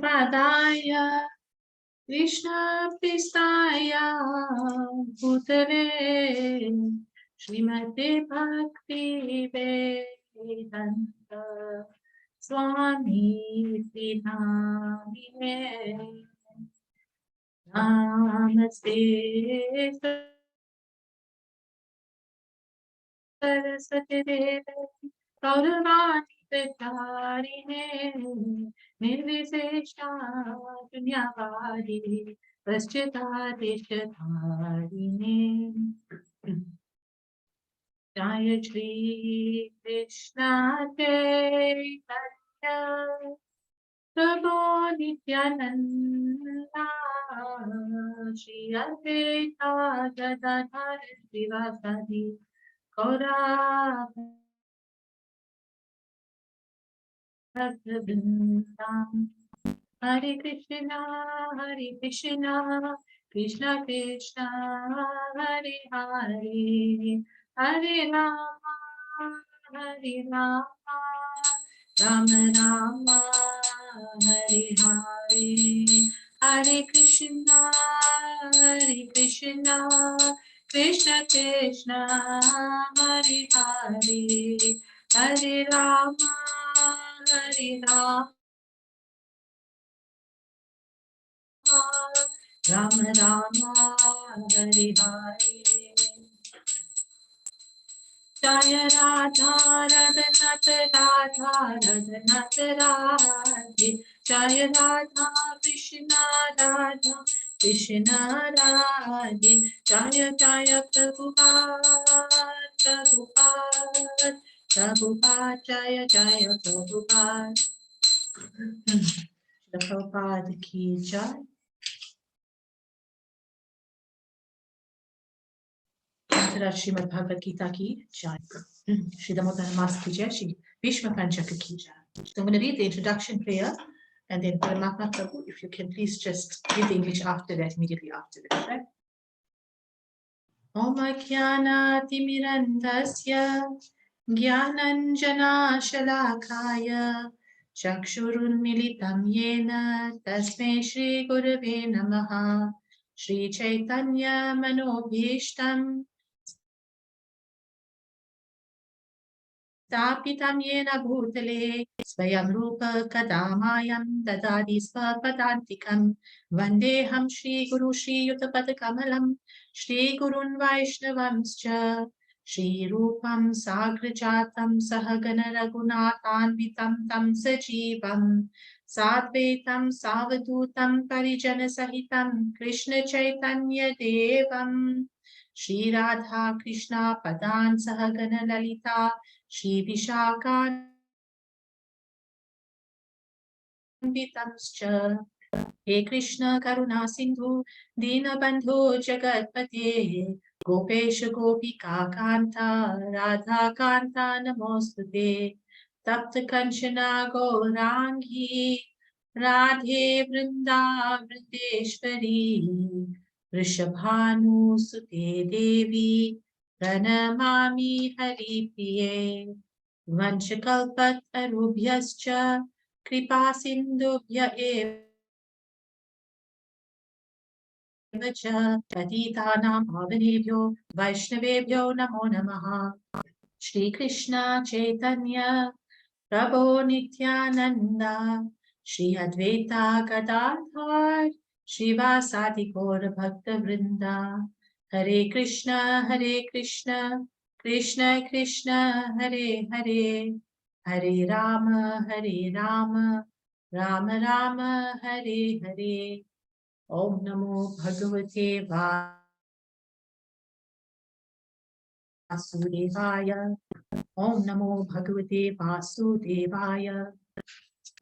Padaya Krishna Pristaya Bhutale Srimate Bhakti Vedanta Swami Vinamine Namaste Saraswati Devi Gaurani Pacharine Nirvisesha Dunyavadi Paschita Deshatharine Jaya Shri Krishna Chaitanya Prabhu Nityananda Shri Advaita Gadadhar Srivasadi Gaura Bhaktivinoda Hare Krishna, Krishna Krishna, Hare Hare, Hare Rama, Rama Rama, Hare Hare, Hare Krishna, Krishna Krishna, Hare Hare, Hare Rama, Rama Rama, Hare Hare. Jaya Radha, Radhanath Radha, Radhanath Radhe. Jaya Radha, Krishna Radha, Krishna Radhe. Jaya Jaya Prabhupada, Prabhupada, Prabhupada, Jaya Jaya Prabhupada. Prabhupada ki jai. Srimad Bhagavad Gita ki jai. Shri Damodar Mas ki jai. Shri Bhishma Panchaka ki jai. So I'm going to read the introduction prayer, and then Paramatma Prabhu, if you can please just read the English after that, immediately after that, right? Om Jnana Timirandasya Jnananjana Shalakaya Chakshurun Militam Yena Tasmai Shri Gurave Namaha Shri Chaitanya Manobhishtam Stapitam Yena Bhutale Swayam Rupa Kadamayam Dadadi Svapadantikam Vandeham Shri Guru Shri Yutapatakamalam Shri Gurun Vaishnavamscha Shri Rupam Sagrajatam Sahagana Raghunathanvitam Tam Sajivam Sadvetam Savadutam Parijana Sahitam Krishna Chaitanya Devam Shri Radha Krishna Padan Sahagana Lalita Shri Vishaka Vitamscha He Krishna Karuna Sindhu Dinabandhu Jagatpate Gopesha Gopika Kanta Radha Kanta Namostute Tapta Kanchana Gaurangi Radhe Vrinda Vrindeshwari Rishabhanu Sute Devi Pranamami Hari Priye Vanchakalpat Arubhyascha Kripa Sindhubhya Evacha Patitanam Pavanebhyo Vaishnavebhyo Namo Namaha Shri Krishna Chaitanya Prabhu Nityananda Shri Advaita Gadadhar Srivasadi Gaura Bhakta Vrinda Hare Krishna Krishna Krishna Hare Hare Hare Rama Rama Rama Hare Hare Om Namo Bhagavate Vasudevaya Om Namo Bhagavate Vasudevaya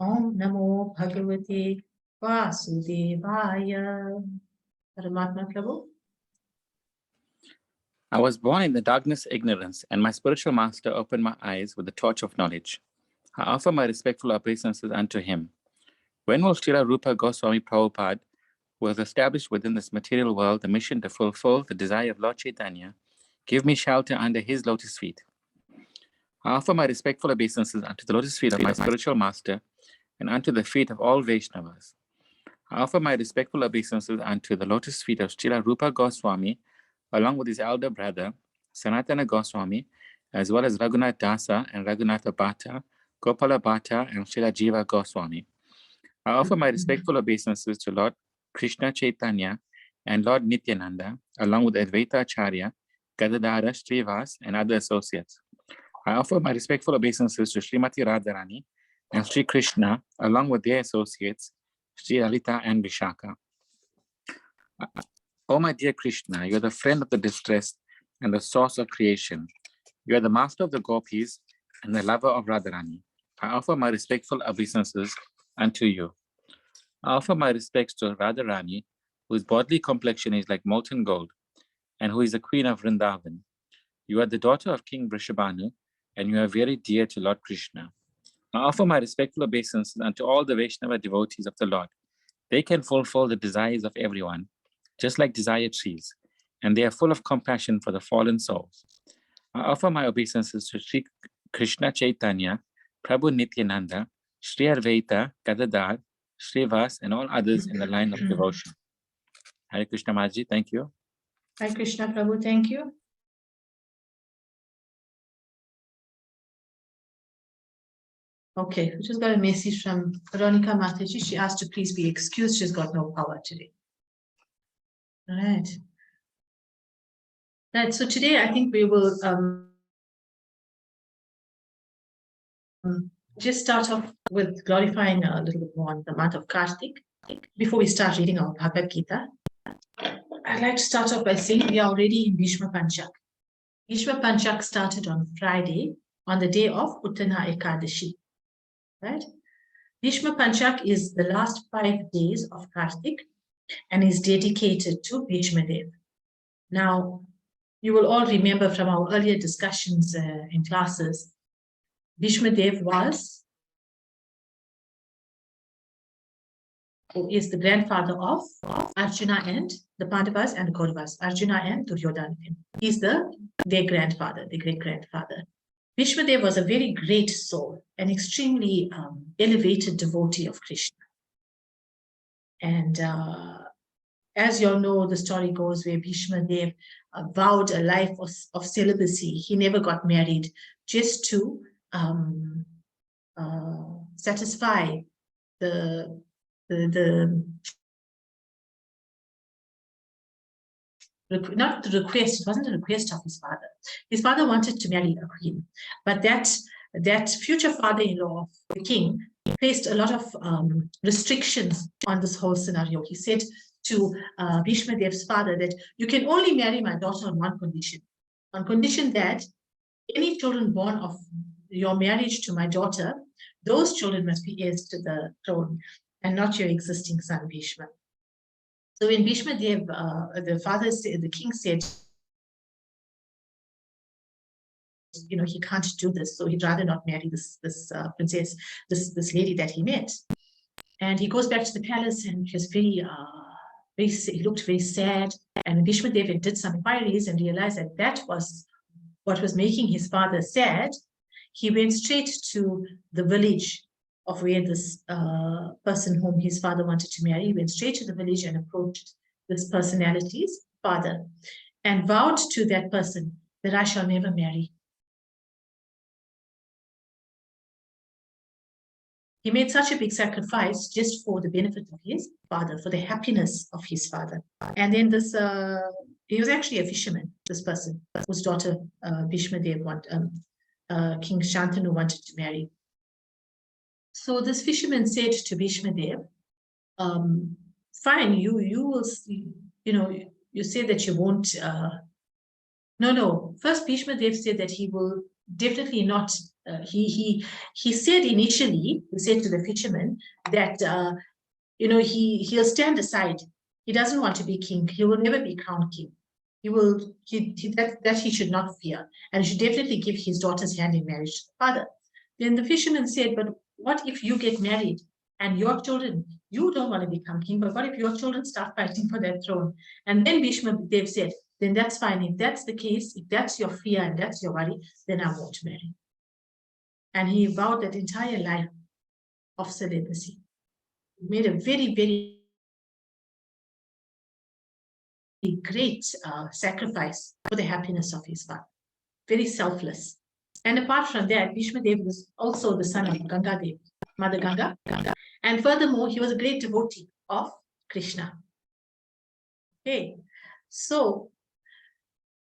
Om Namo Bhagavate Vasudevaya. Paramatma Prabhu. I was born in the darkness ignorance, and my spiritual master opened my eyes with the torch of knowledge. I offer my respectful obeisances unto him. When will Srila Rupa Goswami Prabhupada, who has established within this material world the mission to fulfill the desire of Lord Chaitanya, give me shelter under his lotus feet? I offer my respectful obeisances unto the lotus feet of my spiritual master and unto the feet of all Vaishnavas. I offer my respectful obeisances unto the lotus feet of Srila Rupa Goswami, along with his elder brother, Sanatana Goswami, as well as Raghunath Dasa and Raghunatha Bhatta, Gopala Bhatta, and Srila Jiva Goswami. I offer my respectful obeisances to Lord Krishna Chaitanya and Lord Nityananda, along with Advaita Acharya, Gadadhara, Srivas, and other associates. I offer my respectful obeisances to Srimati Radharani and Sri Krishna, along with their associates, Sri Lalita and Vishaka. Oh, my dear Krishna, you are the friend of the distressed and the source of creation. You are the master of the gopis and the lover of Radharani. I offer my respectful obeisances unto you. I offer my respects to Radharani, whose bodily complexion is like molten gold, and who is the queen of Vrindavan. You are the daughter of King Vrishabhanu, and you are very dear to Lord Krishna. I offer my respectful obeisances unto all the Vaishnava devotees of the Lord. They can fulfill the desires of everyone, just like desire trees, and they are full of compassion for the fallen souls. I offer my obeisances to Sri Krishna Chaitanya, Prabhu Nityananda, Sri Advaita, Gadadhar, Srivas, and all others in the line of devotion. Hare Krishna Maji, thank you. Hare Krishna Prabhu, thank you. Okay, we just got a message from Veronica Mataji. She asked to please be excused. She's got no power today. All right. Right, so today I think we will just start off with glorifying a little bit more on the month of Kartik. Before we start reading our Bhagavad Gita, I'd like to start off by saying we are already in Bhishma Panchak. Bhishma Panchak started on Friday, on the day of Uttana Ekadashi. Right? Bhishma Panchak is the last 5 days of Kartik and is dedicated to Bhishma Dev. Now, you will all remember from our earlier discussions in classes, Bhishma Dev is the grandfather of Arjuna and the Pandavas and the Kauravas, Arjuna and Duryodhana. He's their grandfather, the great-grandfather. Bhishma Dev was a very great soul, an extremely elevated devotee of Krishna. And as you all know, the story goes where Bhishma Dev vowed a life of celibacy. He never got married, just to satisfy not the request, it wasn't a request of his father. His father wanted to marry a queen, but that future father-in-law of the king placed a lot of restrictions on this whole scenario. He said to Bhishma Dev's father that you can only marry my daughter on one condition that any children born of your marriage to my daughter, those children must be heirs to the throne and not your existing son Bhishma. So when Bhishma Dev, the king said, you know, he can't do this, so he'd rather not marry this princess, this lady that he met. And he goes back to the palace, and he was he looked very sad. And Bhishma Dev did some inquiries and realized that that was what was making his father sad. He went straight to the village of where this person whom his father wanted to marry, went straight to the village and approached this personality's father and vowed to that person that I shall never marry. He made such a big sacrifice just for the benefit of his father, for the happiness of his father. And then this, he was actually a fisherman, this person, whose daughter Bhishma Dev King Shantanu wanted to marry. So this fisherman said to Bhishma Dev, fine, you will, you know, you say that you won't, no. First, Bhishma Dev said that he will definitely not, he said initially, he said to the fisherman that, you know, he'll stand aside. He doesn't want to be king. He will never be crowned king. He will, that he should not fear, and he should definitely give his daughter's hand in marriage to the father. Then the fisherman said, but what if you get married and your children, you don't want to become king, but what if your children start fighting for that throne? And then Bhishma Dev said, then that's fine. If that's the case, if that's your fear and that's your worry, then I won't marry. And he vowed that entire life of celibacy. He made a very, very great sacrifice for the happiness of his father. Very selfless. And apart from that, Bhishma Dev was also the son of Ganga Devi, Mother Ganga. And furthermore, he was a great devotee of Krishna. Okay, so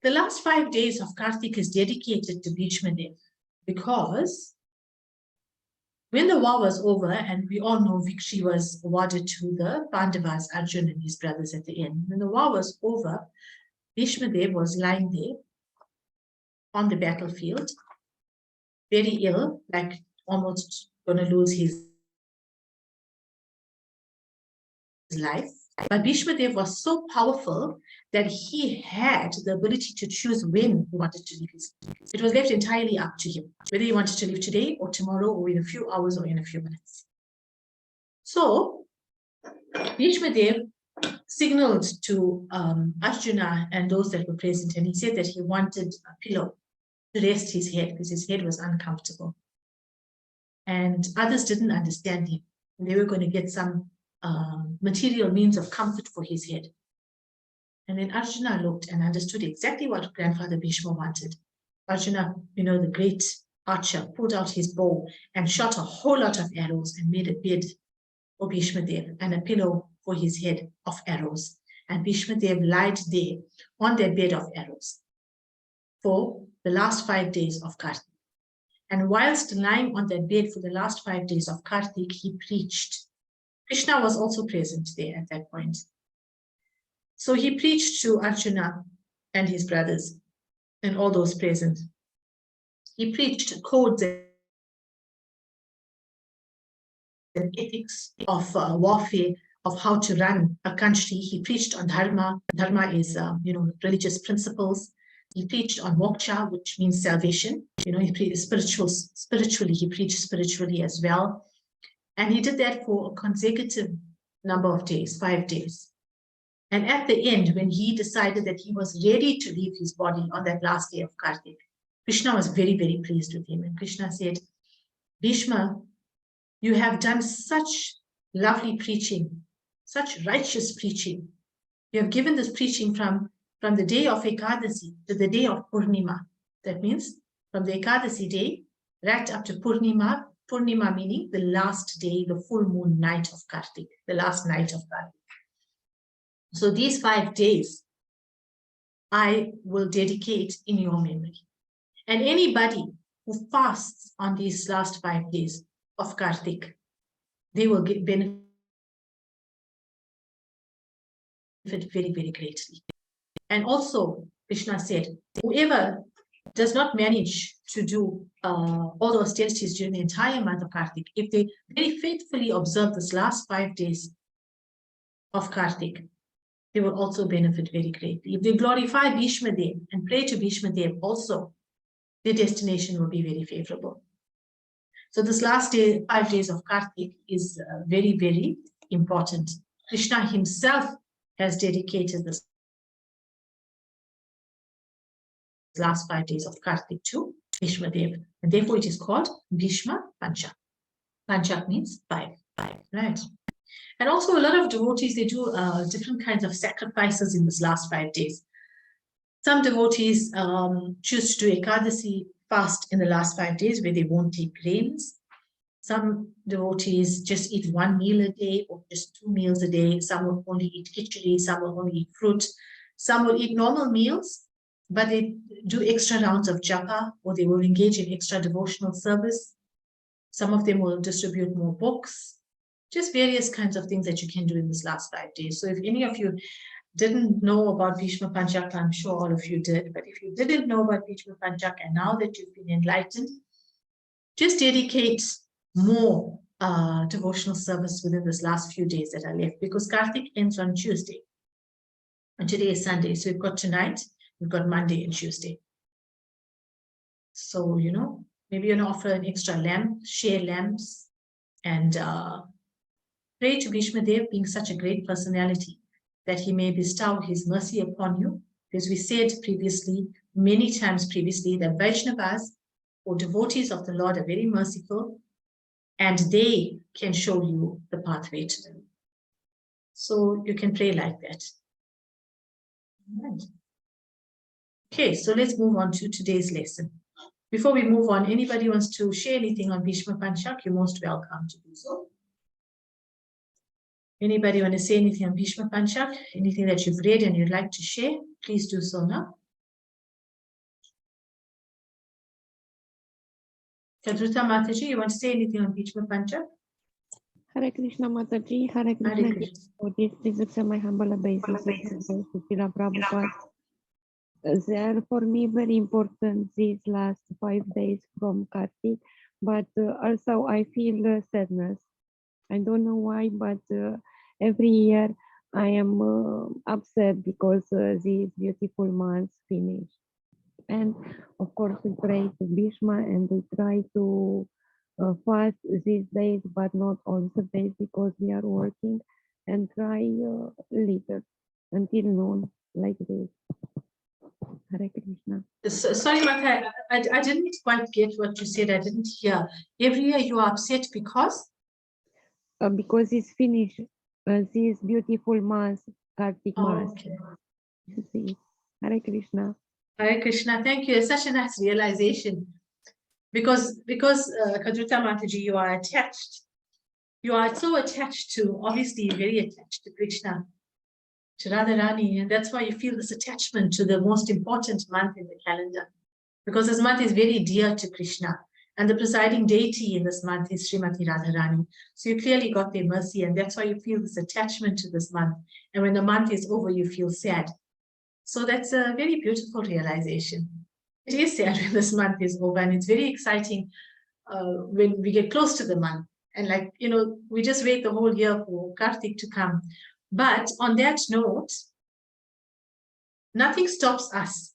the last 5 days of Kartik is dedicated to Bhishma Dev because when the war was over, and we all know victory was awarded to the Pandavas, Arjun and his brothers at the end. When the war was over, Bhishma Dev was lying there on the battlefield, very ill, like almost going to lose his life. But Bhishma Dev was so powerful that he had the ability to choose when he wanted to leave his life. It was left entirely up to him, whether he wanted to leave today or tomorrow or in a few hours or in a few minutes. So Bhishma Dev signaled to Arjuna and those that were present, and he said that he wanted a pillow to rest his head because his head was uncomfortable. And others didn't understand him. And they were going to get some material means of comfort for his head. And then Arjuna looked and understood exactly what grandfather Bhishma wanted. Arjuna, the great archer, pulled out his bow and shot a whole lot of arrows and made a bed for Bhishma Dev and a pillow for his head of arrows. And Bhishma Dev lied there on their bed of arrows for the last 5 days of Kartik. And whilst lying on that bed for the last 5 days of Kartik, he preached. Krishna was also present there at that point. So he preached to Arjuna and his brothers and all those present. He preached codes and ethics of warfare, of how to run a country. He preached on dharma. Dharma is, religious principles. He preached on moksha, which means salvation. He preached spiritually. He preached spiritually as well. And he did that for a consecutive number of days, 5 days. And at the end, when he decided that he was ready to leave his body on that last day of Kartik, Krishna was very, very pleased with him. And Krishna said, Bhishma, you have done such lovely preaching, such righteous preaching. You have given this preaching from the day of Ekadasi to the day of Purnima. That means from the Ekadasi day right up to Purnima. Purnima meaning the last day, the full moon night of Kartik, the last night of Kartik. So these 5 days, I will dedicate in your memory. And anybody who fasts on these last 5 days of Kartik, they will get benefit very, very greatly. And also, Krishna said, whoever does not manage to do all the austerities during the entire month of Kartik, if they very faithfully observe this last 5 days of Kartik, they will also benefit very greatly. If they glorify Bhishma Dev and pray to Bhishma Dev also, their destination will be very favorable. So this last day, 5 days of Kartik is very, very important. Krishna himself has dedicated this last 5 days of Kartik to Bhishma Dev, and therefore it is called Bhishma Panchak. Panchak means 5, right? And also a lot of devotees, they do different kinds of sacrifices in this last 5 days. Some devotees choose to do Ekadasi fast in the last 5 days where they won't take grains. Some devotees just eat 1 meal a day or just 2 meals a day. Some will only eat khichdi, some will only eat fruit. Some will eat normal meals, but they do extra rounds of japa, or they will engage in extra devotional service. Some of them will distribute more books, just various kinds of things that you can do in this last 5 days. So if any of you didn't know about Bhishma Panchak, I'm sure all of you did, but if you didn't know about Bhishma Panchak and now that you've been enlightened, just dedicate more devotional service within this last few days that are left, because Kartik ends on Tuesday. And today is Sunday, so we've got tonight, we've got Monday and Tuesday. So, maybe you offer an extra lamp, share lamps, and pray to Bhishma Dev, being such a great personality, that he may bestow his mercy upon you. Because we said previously, many times previously, that Vaishnavas or devotees of the Lord are very merciful. and they can show you the pathway to them. So you can pray like that. Right. Okay, so let's move on to today's lesson. Before we move on, anybody wants to share anything on Bhishma Panchak, you're most welcome to do so. Anybody want to say anything on Bhishma Panchak? Anything that you've read and you'd like to share? Please do so now. Kadruta Mataji, you want to say anything on Bhishma Panchak? Hare Krishna Mataji, Hare Krishna. Hare Krishna. Please accept my humble obeisance to Srila Prabhupada. They are for me very important these last 5 days from Kartik, but also I feel sadness. I don't know why, but every year I am upset because these beautiful months finish. And of course we pray to Bhishma and we try to fast these days, but not all the days because we are working, and try later until noon like this. Hare Krishna. Sorry, Mata, I didn't quite get what you said. I didn't hear. Every year you are upset because? Because it's finished. These beautiful months, Kartik months. Okay. See. Hare Krishna. Hare Krishna, thank you. It's such a nice realization. Because Kadruta Mataji, you are attached. You are so attached to, obviously you're very attached to Krishna, to Radharani, and that's why you feel this attachment to the most important month in the calendar. Because this month is very dear to Krishna, and the presiding deity in this month is Srimati Radharani. So you clearly got their mercy, and that's why you feel this attachment to this month. And when the month is over, you feel sad. So that's a very beautiful realization. It is sad when this month is over, and it's very exciting when we get close to the month. And like, you know, we just wait the whole year for Kartik to come. But on that note, nothing stops us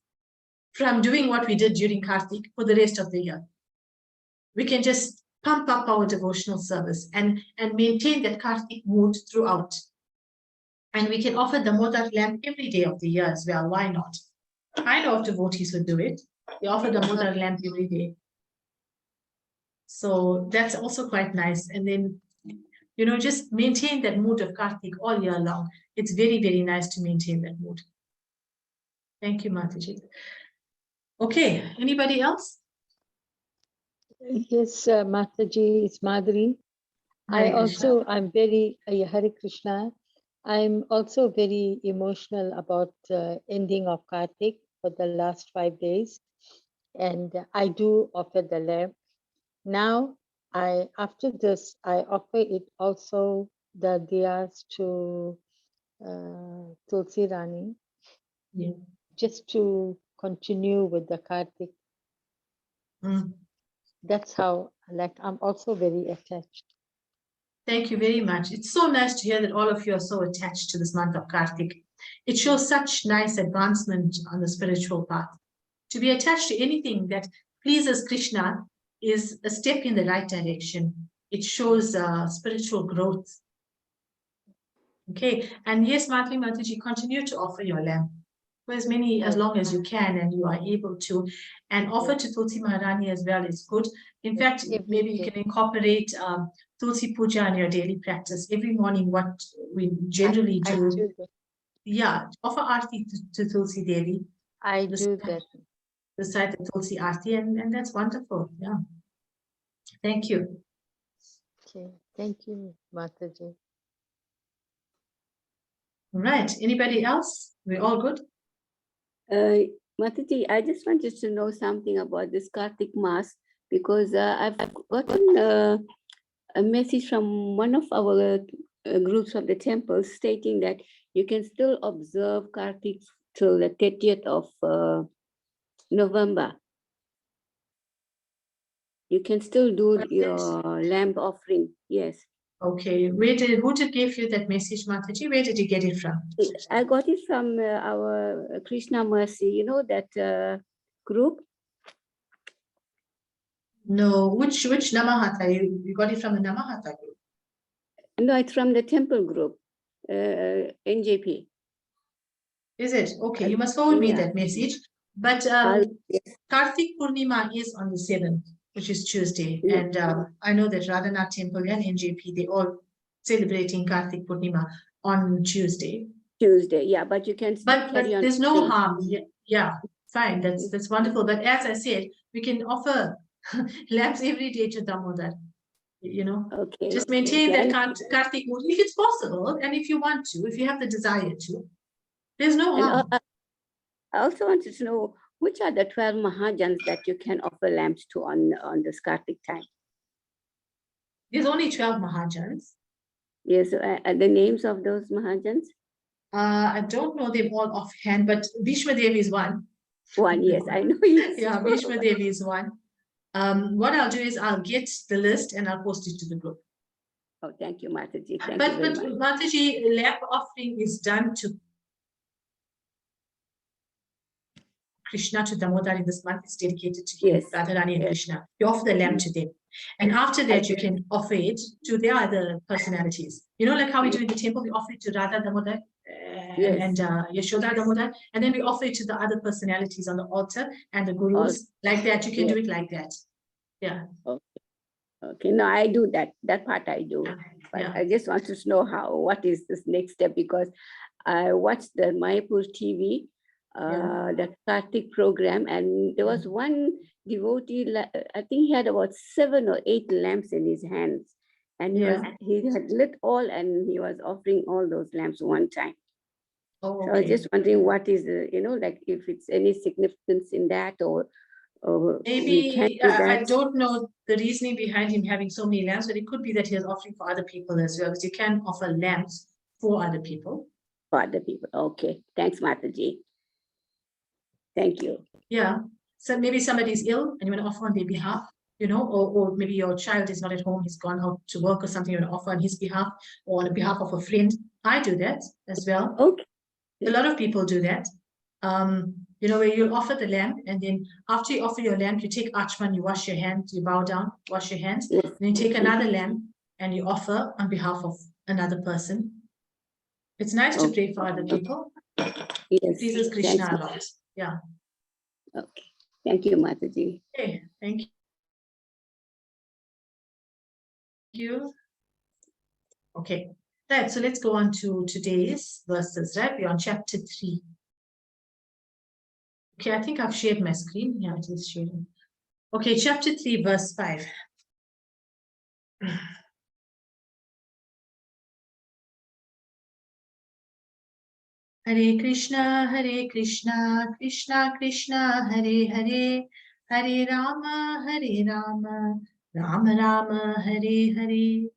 from doing what we did during Kartik for the rest of the year. We can just pump up our devotional service and maintain that Kartik mood throughout. And we can offer the Modak lamp every day of the year as well. Why not? I know of devotees who do it. They offer the Modak lamp every day. So that's also quite nice. And then, you know, just maintain that mood of Kartik all year long. It's very, very nice to maintain that mood. Thank you, Mataji. Okay, anybody else? Yes, Mataji, it's Madhuri. I'm very, Hare Krishna. I'm also very emotional about ending of Kartik for the last 5 days. And I do offer the lamp. Now, after this, I offer it also the diyas to Tulsi Rani, just to continue with the Kartik. That's how, like, I'm also very attached. Thank you very much. It's so nice to hear that all of you are so attached to this month of Kartik. It shows such nice advancement on the spiritual path. To be attached to anything that pleases Krishna is a step in the right direction. It shows spiritual growth. Okay, and yes, Mataji, continue to offer your lamp for as long as you can and you are able to, and offer to Tulsi Maharani as well is good. In fact, maybe you can incorporate Tulsi Puja in your daily practice. Every morning, what we generally do, offer Aarti to Tulsi Devi. I do that. Recite the Tulsi Aarti, and that's wonderful. Yeah. Thank you. Okay, thank you, Mataji. Right. Anybody else? We're all good? Mataji, I just wanted to know something about this Kartik Mass, because I've gotten a message from one of our groups of the temple stating that you can still observe Kartik till the 30th of November. You can still do your lamp offering. Yes. Okay. Who did give you that message, Mataji? Where did you get it from? I got it from our Krishna Mercy, you know, that group. No, which Namahatha? You got it from the Namahatha group? No, it's from the temple group, NJP. Is it? Okay, you must forward me that message. But Kartik Purnima is on the 7th. which is Tuesday. Yeah. And I know that Radhanath Temple and NJP, they all celebrating Kartik Purnima on Tuesday. Tuesday, yeah, but you can still But carry on. there's no doing- harm. Yeah, fine. That's wonderful. But as I said, we can offer lamps every day to Damodar. You know, Okay. just maintain that And- Kartik mood if it's possible, and if you want to, if you have the desire to. There's no And harm. I also wanted to know which are the 12 Mahajans that you can offer lamps to on this Kartik time. There's only 12 Mahajans. Yes, the names of those Mahajans? I don't know them all offhand, but Bhishma Devi is one. One, yes, I know. Yes. Yeah, Bhishma Devi is one. What I'll do is I'll get the list and I'll post it to the group. Oh, thank you, Mataji. Thank But you very much. Mataji, lamp offering is done to Krishna, to Damodar in this month. It's dedicated to him, Yes, Radharani and yes. Krishna. You offer the lamp to them. And after that, you can offer it to the other personalities. You know, like how we do in the temple, we offer it to Radha Damodar and Yashoda Damodar, and then we offer it to the other personalities on the altar and the gurus. Like that, you can do it like that. Yeah. Okay, no, I do that. That part I do. But Yeah. I just want to know what is this next step, because I watched the Mayapur TV, the Kartik program, and there was one devotee, I think he had about 7 or 8 lamps in his hands, and he had lit all, and he was offering all those lamps one time. Oh, So I was just wondering what is the, like if it's any significance in that, or we can maybe do I that. don't know the reasoning behind him having so many lamps, but it could be that he is offering for other people as well, because you can offer lamps for other people. For other people. Okay. Thanks, Mataji. Thank you. Yeah. So maybe somebody's ill and you want to offer on their behalf, or maybe your child is not at home, he's gone out to work or something, you want to offer on his behalf or on behalf of a friend. I do that as well. Okay. A lot of people do that. Where you offer the lamp, and then after you offer your lamp, you take Achman, you wash your hands, you bow down, wash your hands, Yes. then you take another lamp and you offer on behalf of another person. It's nice to pray for other people. Yes. Pleases Krishna a lot. Yeah. Okay. Thank you, Mataji. Okay, thank you. Okay, right. So let's go on to today's verses, right? We're on chapter 3. Okay, I think I've shared my screen. Yeah, it is sharing. Okay, chapter 3, verse 5. Hare Krishna, Krishna Krishna, Hare Hare, Hare Rama, Rama Rama, Hare Hare.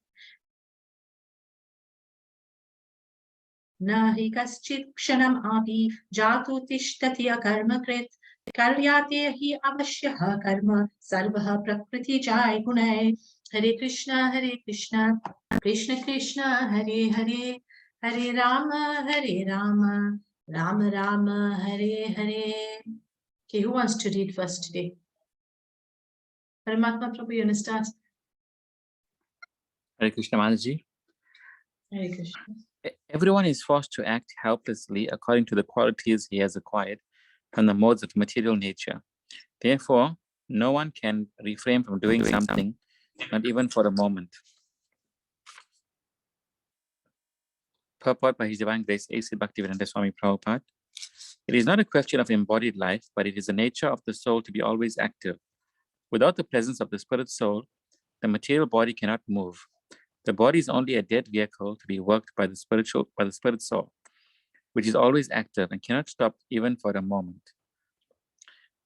Nahi kaschit kshanam api jatu tishtati akarmakrit karyate hi avashyaha karma sarvaha prakriti jai gunai. Hare Krishna, Krishna Krishna, Hare Hare, Hare Rama, Rama Rama, Hare Hare. Okay, who wants to read first today? Paramatma Prabhu, you want to start? Hare Krishna Mataji. Hare Krishna. Everyone is forced to act helplessly according to the qualities he has acquired from the modes of material nature. Therefore, no one can refrain from doing something, not even for a moment. Purport by His Divine Grace A.C. Bhaktivedanta Swami Prabhupada. It is not a question of embodied life, but it is the nature of the soul to be always active. Without the presence of the spirit soul, the material body cannot move. The body is only a dead vehicle to be worked by the spirit soul, which is always active and cannot stop even for a moment.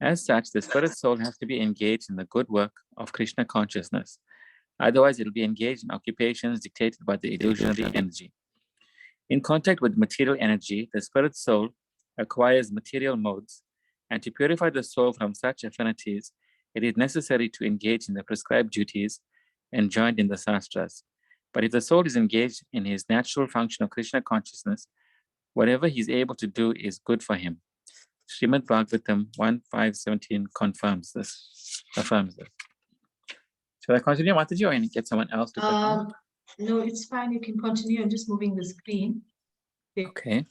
As such, the spirit soul has to be engaged in the good work of Krishna consciousness. Otherwise, it will be engaged in occupations dictated by the illusionary energy. In contact with material energy, the spirit soul acquires material modes, and to purify the soul from such affinities, it is necessary to engage in the prescribed duties enjoined in the Sastras. But if the soul is engaged in his natural function of Krishna consciousness, whatever he is able to do is good for him. Srimad Bhagavatam 1.5.17 affirms this. Should I continue, Mataji, or get someone else to continue? No, it's fine. You can continue. I'm just moving the screen. Okay.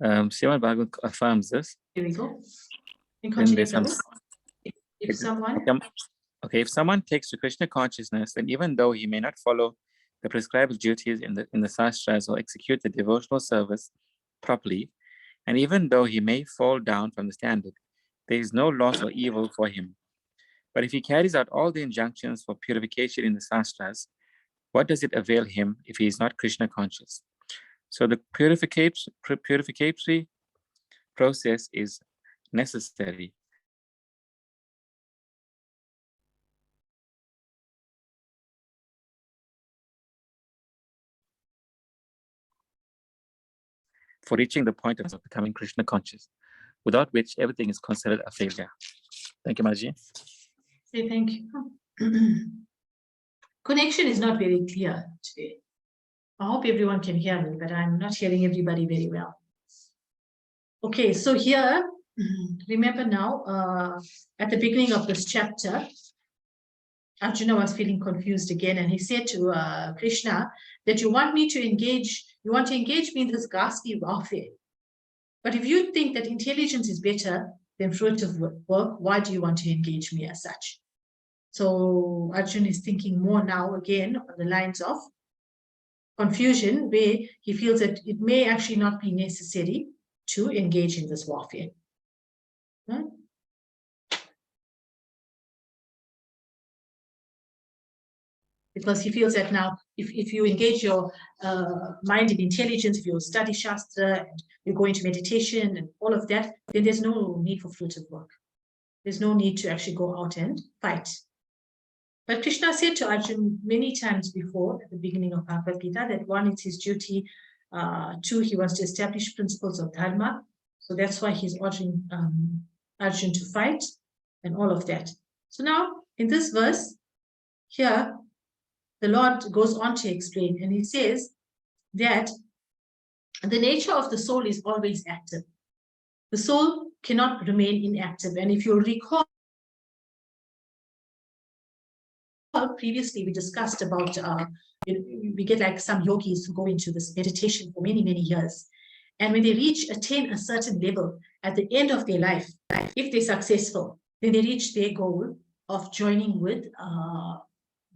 Srimad Bhagavatam affirms this. Here we go. You can Then continue, there's some. Prabhu. If someone. Okay, if someone takes to Krishna consciousness, then even though he may not follow the prescribed duties in the sastras or execute the devotional service properly, and even though he may fall down from the standard, there is no loss or evil for him. But if he carries out all the injunctions for purification in the sastras, what does it avail him if he is not Krishna conscious? So the purificatory process is necessary for reaching the point of becoming Krishna conscious, without which everything is considered a failure. Thank you, Maji. Okay, thank you. Connection is not very clear today. I hope everyone can hear me, but I'm not hearing everybody very well. Okay, so here, remember now, at the beginning of this chapter, Arjuna was feeling confused again, and he said to Krishna that you want me to engage, you want to engage me in this ghastly warfare. But if you think that intelligence is better than fruitive work, why do you want to engage me as such? So Arjuna is thinking more now again on the lines of confusion, where he feels that it may actually not be necessary to engage in this warfare. Right? Because he feels that now, if you engage your mind in intelligence, if you study Shastra, and you go into meditation and all of that, then there's no need for fruitive work. There's no need to actually go out and fight. But Krishna said to Arjuna many times before, at the beginning of Bhagavad Gita, that one, it's his duty, two, he wants to establish principles of dharma. So that's why he's ordering Arjuna to fight and all of that. So now, in this verse, here, the Lord goes on to explain, and he says that the nature of the soul is always active. The soul cannot remain inactive. And if you recall, previously we discussed about, we get like some yogis who go into this meditation for many, many years. And when they attain a certain level at the end of their life, if they're successful, then they reach their goal of joining with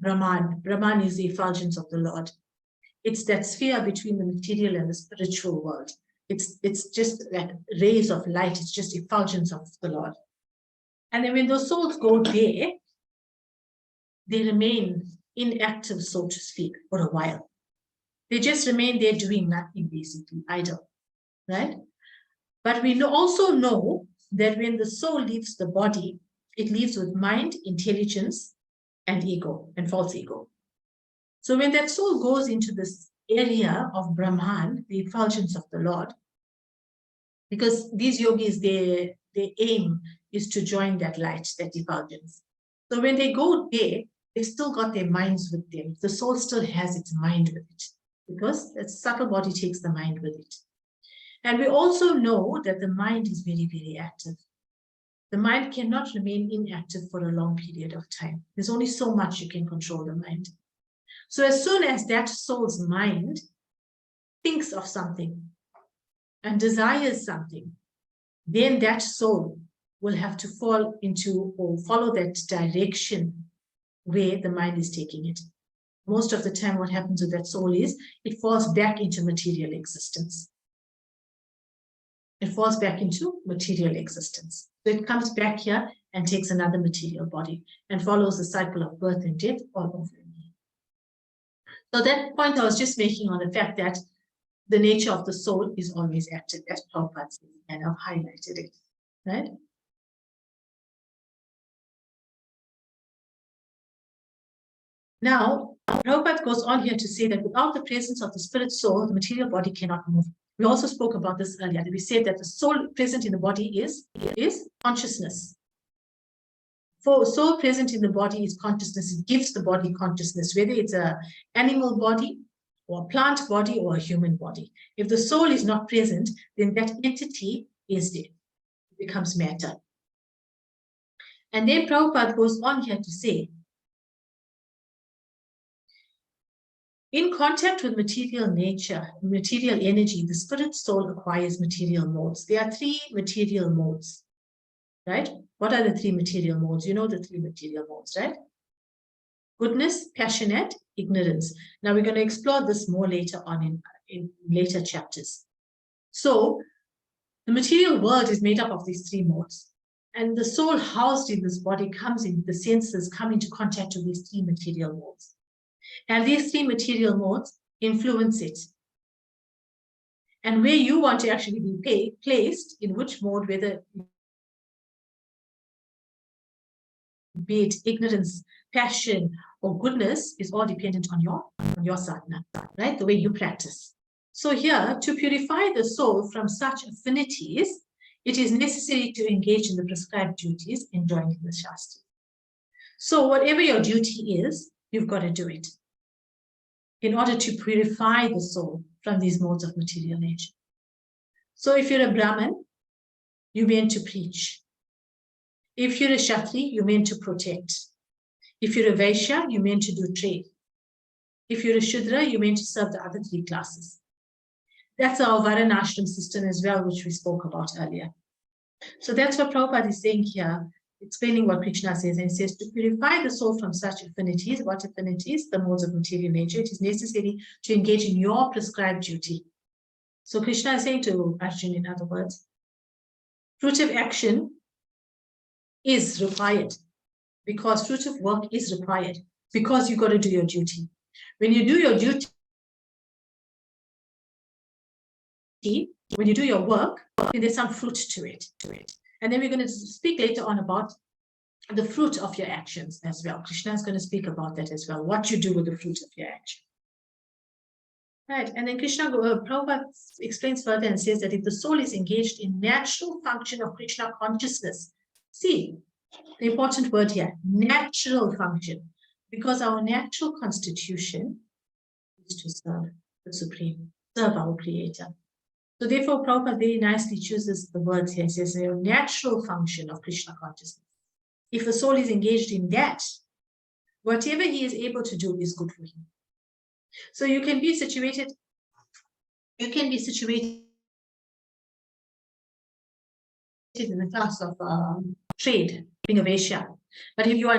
Brahman. Brahman is the effulgence of the Lord. It's that sphere between the material and the spiritual world. It's just like rays of light. It's just effulgence of the Lord. And then when those souls go there, they remain inactive, so to speak, for a while. They just remain there doing nothing, basically, idle, right? But we also know that when the soul leaves the body, it leaves with mind, intelligence, and ego, and false ego. So when that soul goes into this area of Brahman, the effulgence of the Lord, because these yogis, their aim is to join that light, that effulgence. So when they go there, they've still got their minds with them. The soul still has its mind with it, because that subtle body takes the mind with it. And we also know that the mind is very, very active. The mind cannot remain inactive for a long period of time. There's only so much you can control the mind. So as soon as that soul's mind thinks of something and desires something, then that soul will have to fall into or follow that direction where the mind is taking it. Most of the time what happens with that soul is it falls back into material existence. It falls back into material existence. So it comes back here and takes another material body and follows the cycle of birth and death all over again. So that point I was just making on the fact that the nature of the soul is always active, as Prabhupada kind of highlighted it, right? Now, Prabhupada goes on here to say that without the presence of the spirit soul, the material body cannot move. We also spoke about this earlier. We said that the soul present in the body is consciousness. For soul present in the body is consciousness. It gives the body consciousness, whether it's an animal body or a plant body or a human body. If the soul is not present, then that entity is dead. It becomes matter. And then Prabhupada goes on here to say, in contact with material nature, material energy, the spirit soul acquires material modes. There are three material modes, right? What are the three material modes? You know the three material modes, right? Goodness, passionate, ignorance. Now we're going to explore this more later on in later chapters. So the material world is made up of these three modes. And the soul housed in this body comes in, the senses come into contact with these three material modes. And these three material modes influence it. And where you want to actually be placed, in which mode, whether be it ignorance, passion, or goodness, is all dependent on your sadhana, right? The way you practice. So here, to purify the soul from such affinities, it is necessary to engage in the prescribed duties enjoined in the Shastra. So whatever your duty is, you've got to do it in order to purify the soul from these modes of material nature. So if you're a Brahmin, you're meant to preach. If you're a Kshatri, you're meant to protect. If you're a Vaishya, you're meant to do trade. If you're a Shudra, you're meant to serve the other three classes. That's our Varanashram system as well, which we spoke about earlier. So that's what Prabhupada is saying here, explaining what Krishna says. And he says, to purify the soul from such affinities, what affinities? The modes of material nature. It is necessary to engage in your prescribed duty. So Krishna is saying to Arjuna, in other words, fruitive action is required, because fruitive work is required, because you've got to do your duty. When you do your duty, when you do your work, then there's some fruit to it. And then we're going to speak later on about the fruit of your actions as well. Krishna is going to speak about that as well, what you do with the fruit of your action. Right, and then Prabhupada explains further and says that if the soul is engaged in natural function of Krishna consciousness, see, the important word here, natural function, because our natural constitution is to serve the Supreme, serve our Creator. So therefore, Prabhupada very nicely chooses the words here. He says, a natural function of Krishna consciousness. If the soul is engaged in that, whatever he is able to do is good for him. So you can be situated in the class of trade, being a Vaishya. But if you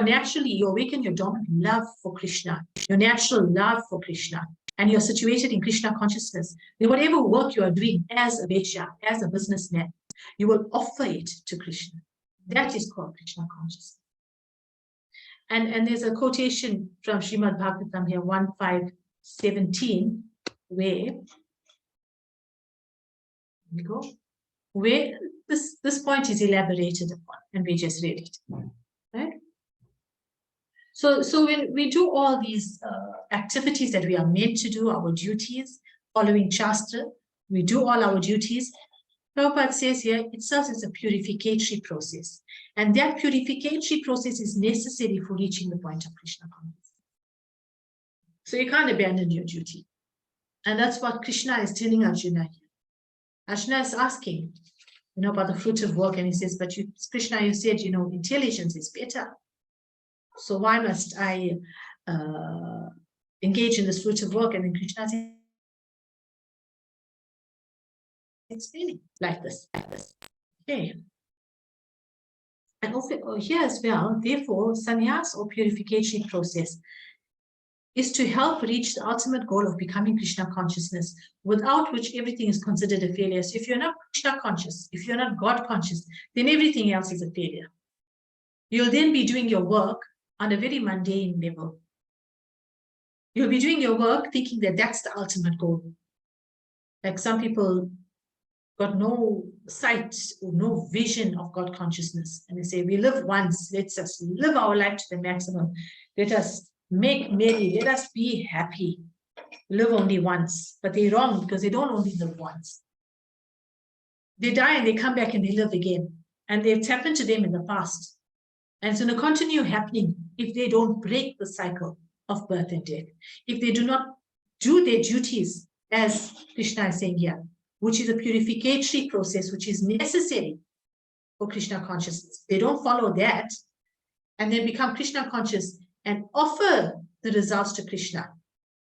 awaken your dormant love for Krishna, your natural love for Krishna, and you're situated in Krishna consciousness, then whatever work you are doing as a Vaishya, as a businessman, you will offer it to Krishna. That is called Krishna consciousness. And there's a quotation from Srimad Bhagavatam here, 1.5.17, where this point is elaborated upon, and we just read it, right? So when we do all these activities that we are meant to do, our duties, following Shastra, we do all our duties. Prabhupada says here, it serves as a purificatory process. And that purificatory process is necessary for reaching the point of Krishna consciousness. So you can't abandon your duty. And that's what Krishna is telling Arjuna here. Arjuna is asking, about the fruit of work. And he says, but Krishna, you said, intelligence is better. So why must I engage in this fruit of work? And then Krishna says, explaining like this. Okay. And also here as well, therefore, sannyas or purification process is to help reach the ultimate goal of becoming Krishna consciousness, without which everything is considered a failure. So if you're not Krishna conscious, if you're not God conscious, then everything else is a failure. You'll then be doing your work on a very mundane level. You'll be doing your work thinking that that's the ultimate goal. Like some people got no sight or no vision of God consciousness. And they say, we live once, let's just live our life to the maximum. Let us make merry, let us be happy. Live only once. But they're wrong, because they don't only live once. They die and they come back and they live again. And it's happened to them in the past. And it's going to continue happening if they don't break the cycle of birth and death. If they do not do their duties, as Krishna is saying here, which is a purificatory process, which is necessary for Krishna consciousness. They don't follow that and then become Krishna conscious and offer the results to Krishna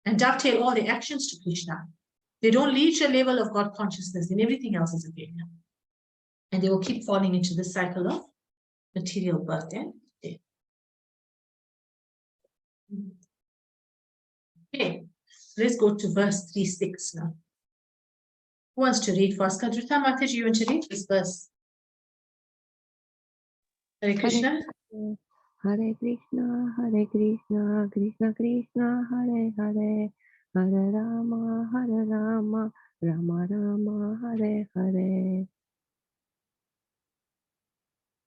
and dovetail all the actions to Krishna. They don't reach a level of God consciousness, then everything else is a failure. And they will keep falling into this cycle of material birth and death. Okay, let's go to verse 3:6 now. Who wants to read first? Kadruta Mataji, you want to read this verse? Hare Krishna. Hare Krishna, Hare Krishna, Krishna Krishna, Hare Hare, Hare Rama, Rama Rama, Hare Hare.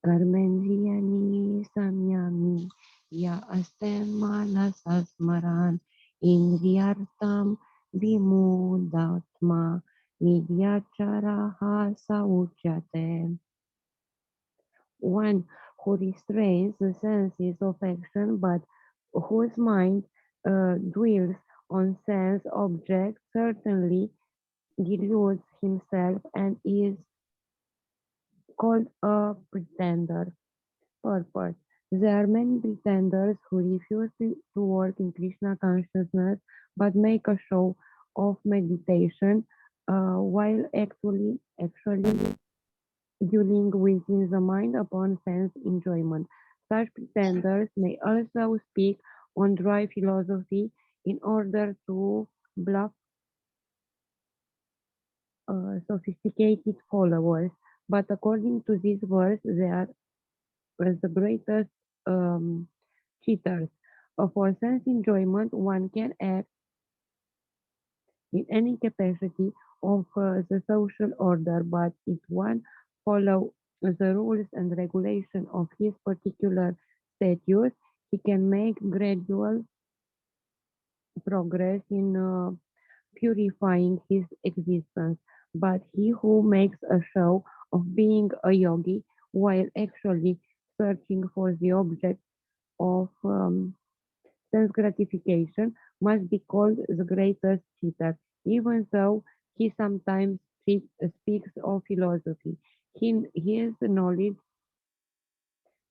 Karmendriyani samyami, ya astem manasa smaran, indriyartam vimudatma, nidyacharaha sauchate. One who restrains the senses of action, but whose mind dwells on sense objects, certainly deludes himself and is called a pretender. Purport. There are many pretenders who refuse to work in Krishna consciousness but make a show of meditation while actually dwelling within the mind upon sense enjoyment. Such pretenders may also speak on dry philosophy in order to bluff sophisticated followers. But according to this verse, they are the greatest cheaters. For sense enjoyment, one can act in any capacity of the social order, but if one follow the rules and regulation of his particular status, he can make gradual progress in purifying his existence. But he who makes a show of being a yogi while actually searching for the object of sense gratification must be called the greatest cheater, even though he sometimes speaks of philosophy. His knowledge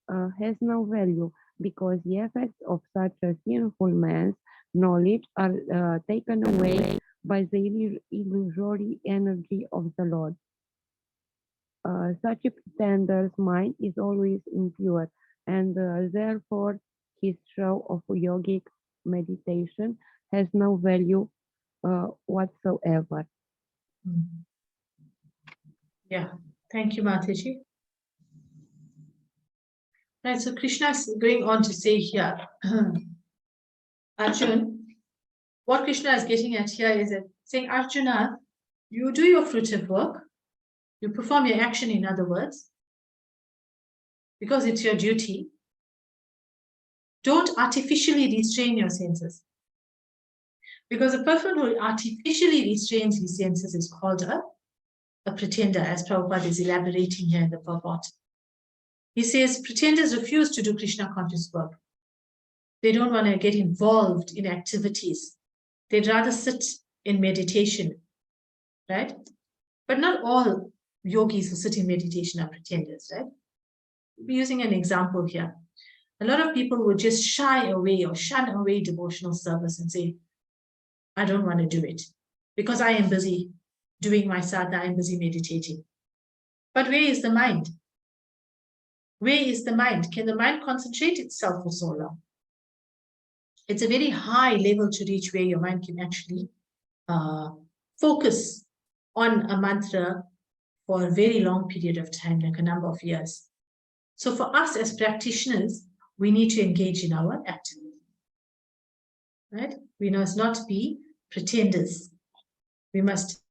has no value because the effects of such a sinful man's knowledge are taken away by the illusory energy of the Lord. Such a pretender's mind is always impure, and therefore his show of yogic meditation has no value whatsoever. Yeah, thank you, Mataji. Right, so Krishna is going on to say here, Arjun, what Krishna is getting at here is that saying, Arjuna, you do your fruitive work, you perform your action, in other words, because it's your duty. Don't artificially restrain your senses. Because a person who artificially restrains his senses is called a pretender, as Prabhupada is elaborating here in the purport. He says pretenders refuse to do Krishna conscious work. They don't want to get involved in activities. They'd rather sit in meditation, right? But not all yogis who sit in meditation are pretenders, right? We're using an example here. A lot of people would just shy away or shun away devotional service and say, I don't want to do it because I am busy doing my sadhana, I'm busy meditating. But where is the mind? Where is the mind? Can the mind concentrate itself for so long? It's a very high level to reach where your mind can actually focus on a mantra for a very long period of time, like a number of years. So for us as practitioners, we need to engage in our activity, right? We must not be pretenders. We must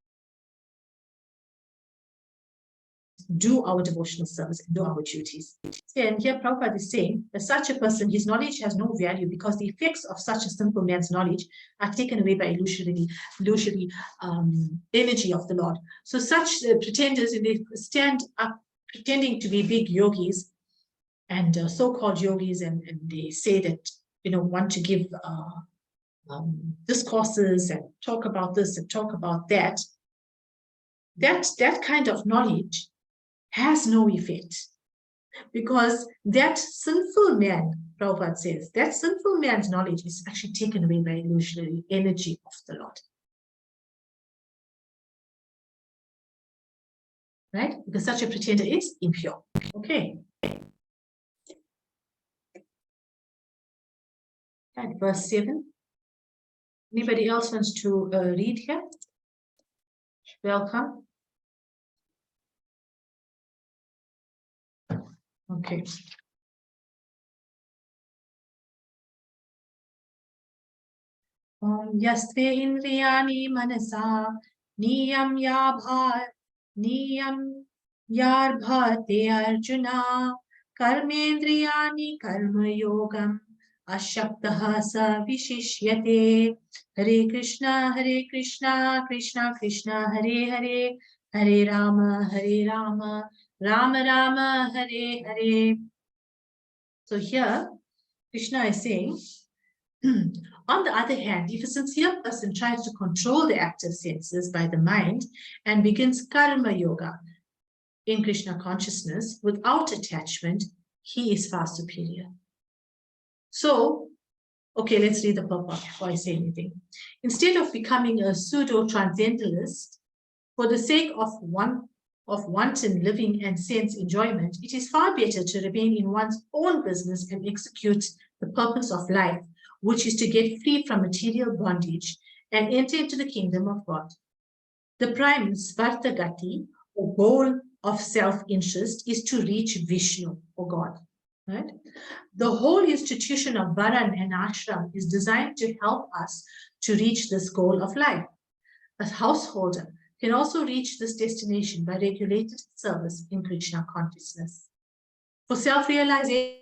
do our devotional service and do our duties. And here Prabhupada is saying that such a person, his knowledge has no value because the effects of such a simple man's knowledge are taken away by illusory energy of the Lord. So such pretenders, if they stand up pretending to be big yogis and so-called yogis, and they say that, want to give discourses and talk about this and talk about that, that kind of knowledge has no effect, because that sinful man, Prabhupada says, that sinful man's knowledge is actually taken away by illusory energy of the Lord. Right? Because such a pretender is impure. Okay. And verse 7. Anybody else wants to read here? Welcome. Okay. Yasve indriyani manasa niyam yar bhate arjuna karmendriyani karma yogam ashaktaha sa vishishyate. Hare Krishna, Krishna Krishna, Hare Hare, Hare Rama, Rama Rama, Hare Hare. So here, Krishna is saying, on the other hand, if a sincere person tries to control the active senses by the mind and begins karma yoga in Krishna consciousness without attachment, he is far superior. So, okay, let's read the purport before I say anything. Instead of becoming a pseudo-transcendentalist for the sake of wanton living and sense enjoyment, it is far better to remain in one's own business and execute the purpose of life, which is to get free from material bondage and enter into the kingdom of God. The prime svartagati, or goal of self-interest, is to reach Vishnu, or God. Right? The whole institution of Varan and Ashram is designed to help us to reach this goal of life. A householder can also reach this destination by regulated service in Krishna consciousness. For self-realization,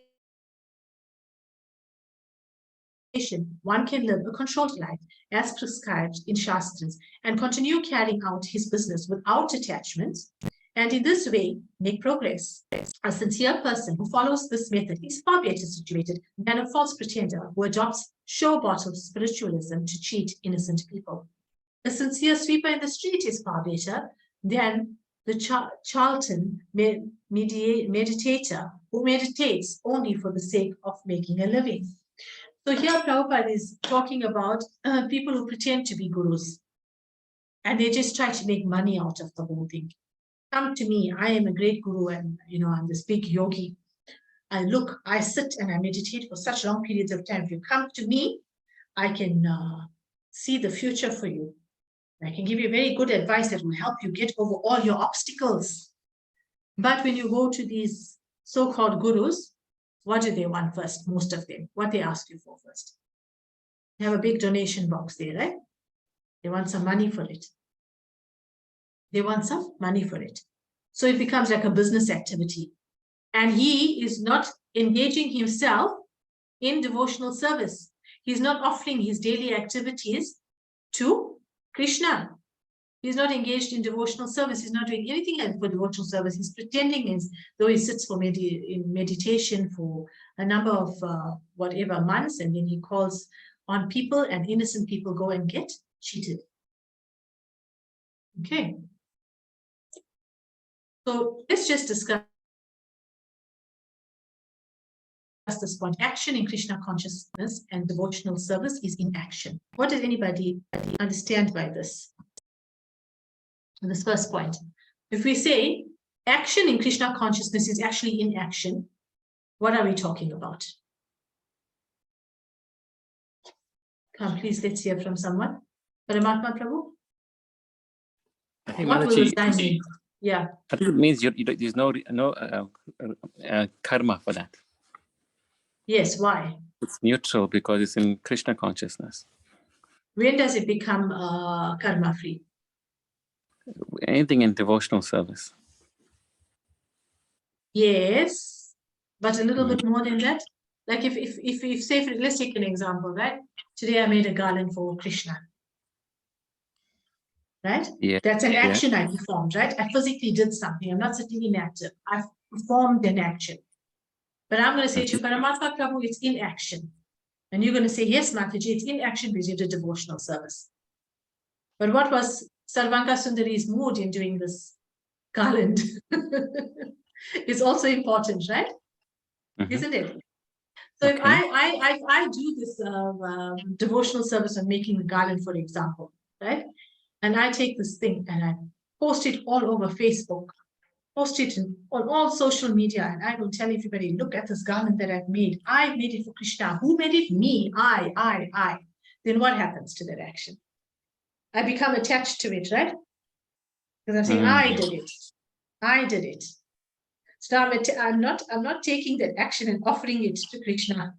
one can live a controlled life as prescribed in Shastras and continue carrying out his business without attachment, and in this way make progress. A sincere person who follows this method is far better situated than a false pretender who adopts show-bottle spiritualism to cheat innocent people. A sincere sweeper in the street is far better than the charlatan meditator who meditates only for the sake of making a living. So here Prabhupada is talking about people who pretend to be gurus and they just try to make money out of the whole thing. Come to me, I am a great guru and I'm this big yogi. I sit and I meditate for such long periods of time. If you come to me, I can see the future for you. I can give you very good advice that will help you get over all your obstacles. But when you go to these so-called gurus, what do they want first? Most of them, what they ask you for first. They have a big donation box there, right? They want some money for it. They want some money for it. So it becomes like a business activity. And he is not engaging himself in devotional service. He's not offering his daily activities to Krishna. He's not engaged in devotional service. He's not doing anything else for devotional service. He's pretending as though he sits for in meditation for a number of whatever months, and then he calls on people, and innocent people go and get cheated. Okay. So let's just discuss this point. Action in Krishna consciousness and devotional service is inaction. What does anybody understand by this? This first point. If we say action in Krishna consciousness is actually inaction, what are we talking about? Come, please, let's hear from someone. Paramatma Prabhu? What will this mean? Yeah. I think it means there's no karma for that. Yes, why? It's neutral because it's in Krishna consciousness. When does it become karma-free? Anything in devotional service. Yes, but a little bit more than that. Like if say, let's take an example, right? Today I made a garland for Krishna. Right? Yeah. That's an action I performed, right? I physically did something. I'm not sitting inactive. I performed an action. But I'm going to say to Paramatma Prabhu, it's inaction. And you're going to say, yes, Mataji, it's inaction because you did devotional service. But what was Sarvanga Sundari's mood in doing this garland? It's also important, right? Isn't it? So if I do this devotional service on making the garland, for example, right? And I take this thing and I post it all over Facebook. post it on all social media, and I will tell everybody, look at this garment that I've made. I made it for Krishna. Who made it? Me. I. Then what happens to that action? I become attached to it, right? Because I'm saying, I did it. I did it. So now I'm not taking that action and offering it to Krishna.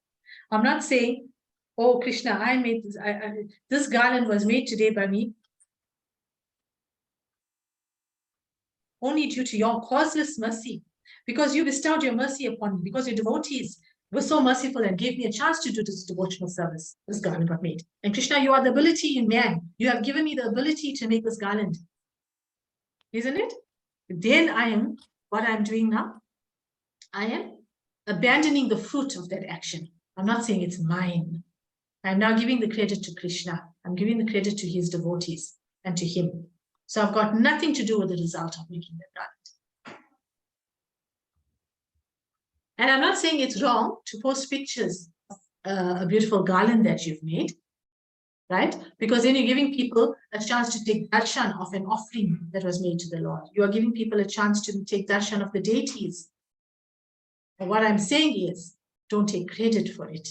I'm not saying, oh, Krishna, I made this. This garland was made today by me. Only due to your causeless mercy, because you bestowed your mercy upon me, because your devotees were so merciful and gave me a chance to do this devotional service. This garland got made. And Krishna, you are the ability in man. You have given me the ability to make this garland. Isn't it? Then what I'm doing now, I am abandoning the fruit of that action. I'm not saying it's mine. I'm now giving the credit to Krishna. I'm giving the credit to his devotees and to him. So I've got nothing to do with the result of making that garland. And I'm not saying it's wrong to post pictures of a beautiful garland that you've made, right? Because then you're giving people a chance to take darshan of an offering that was made to the Lord. You are giving people a chance to take darshan of the deities. And what I'm saying is, don't take credit for it.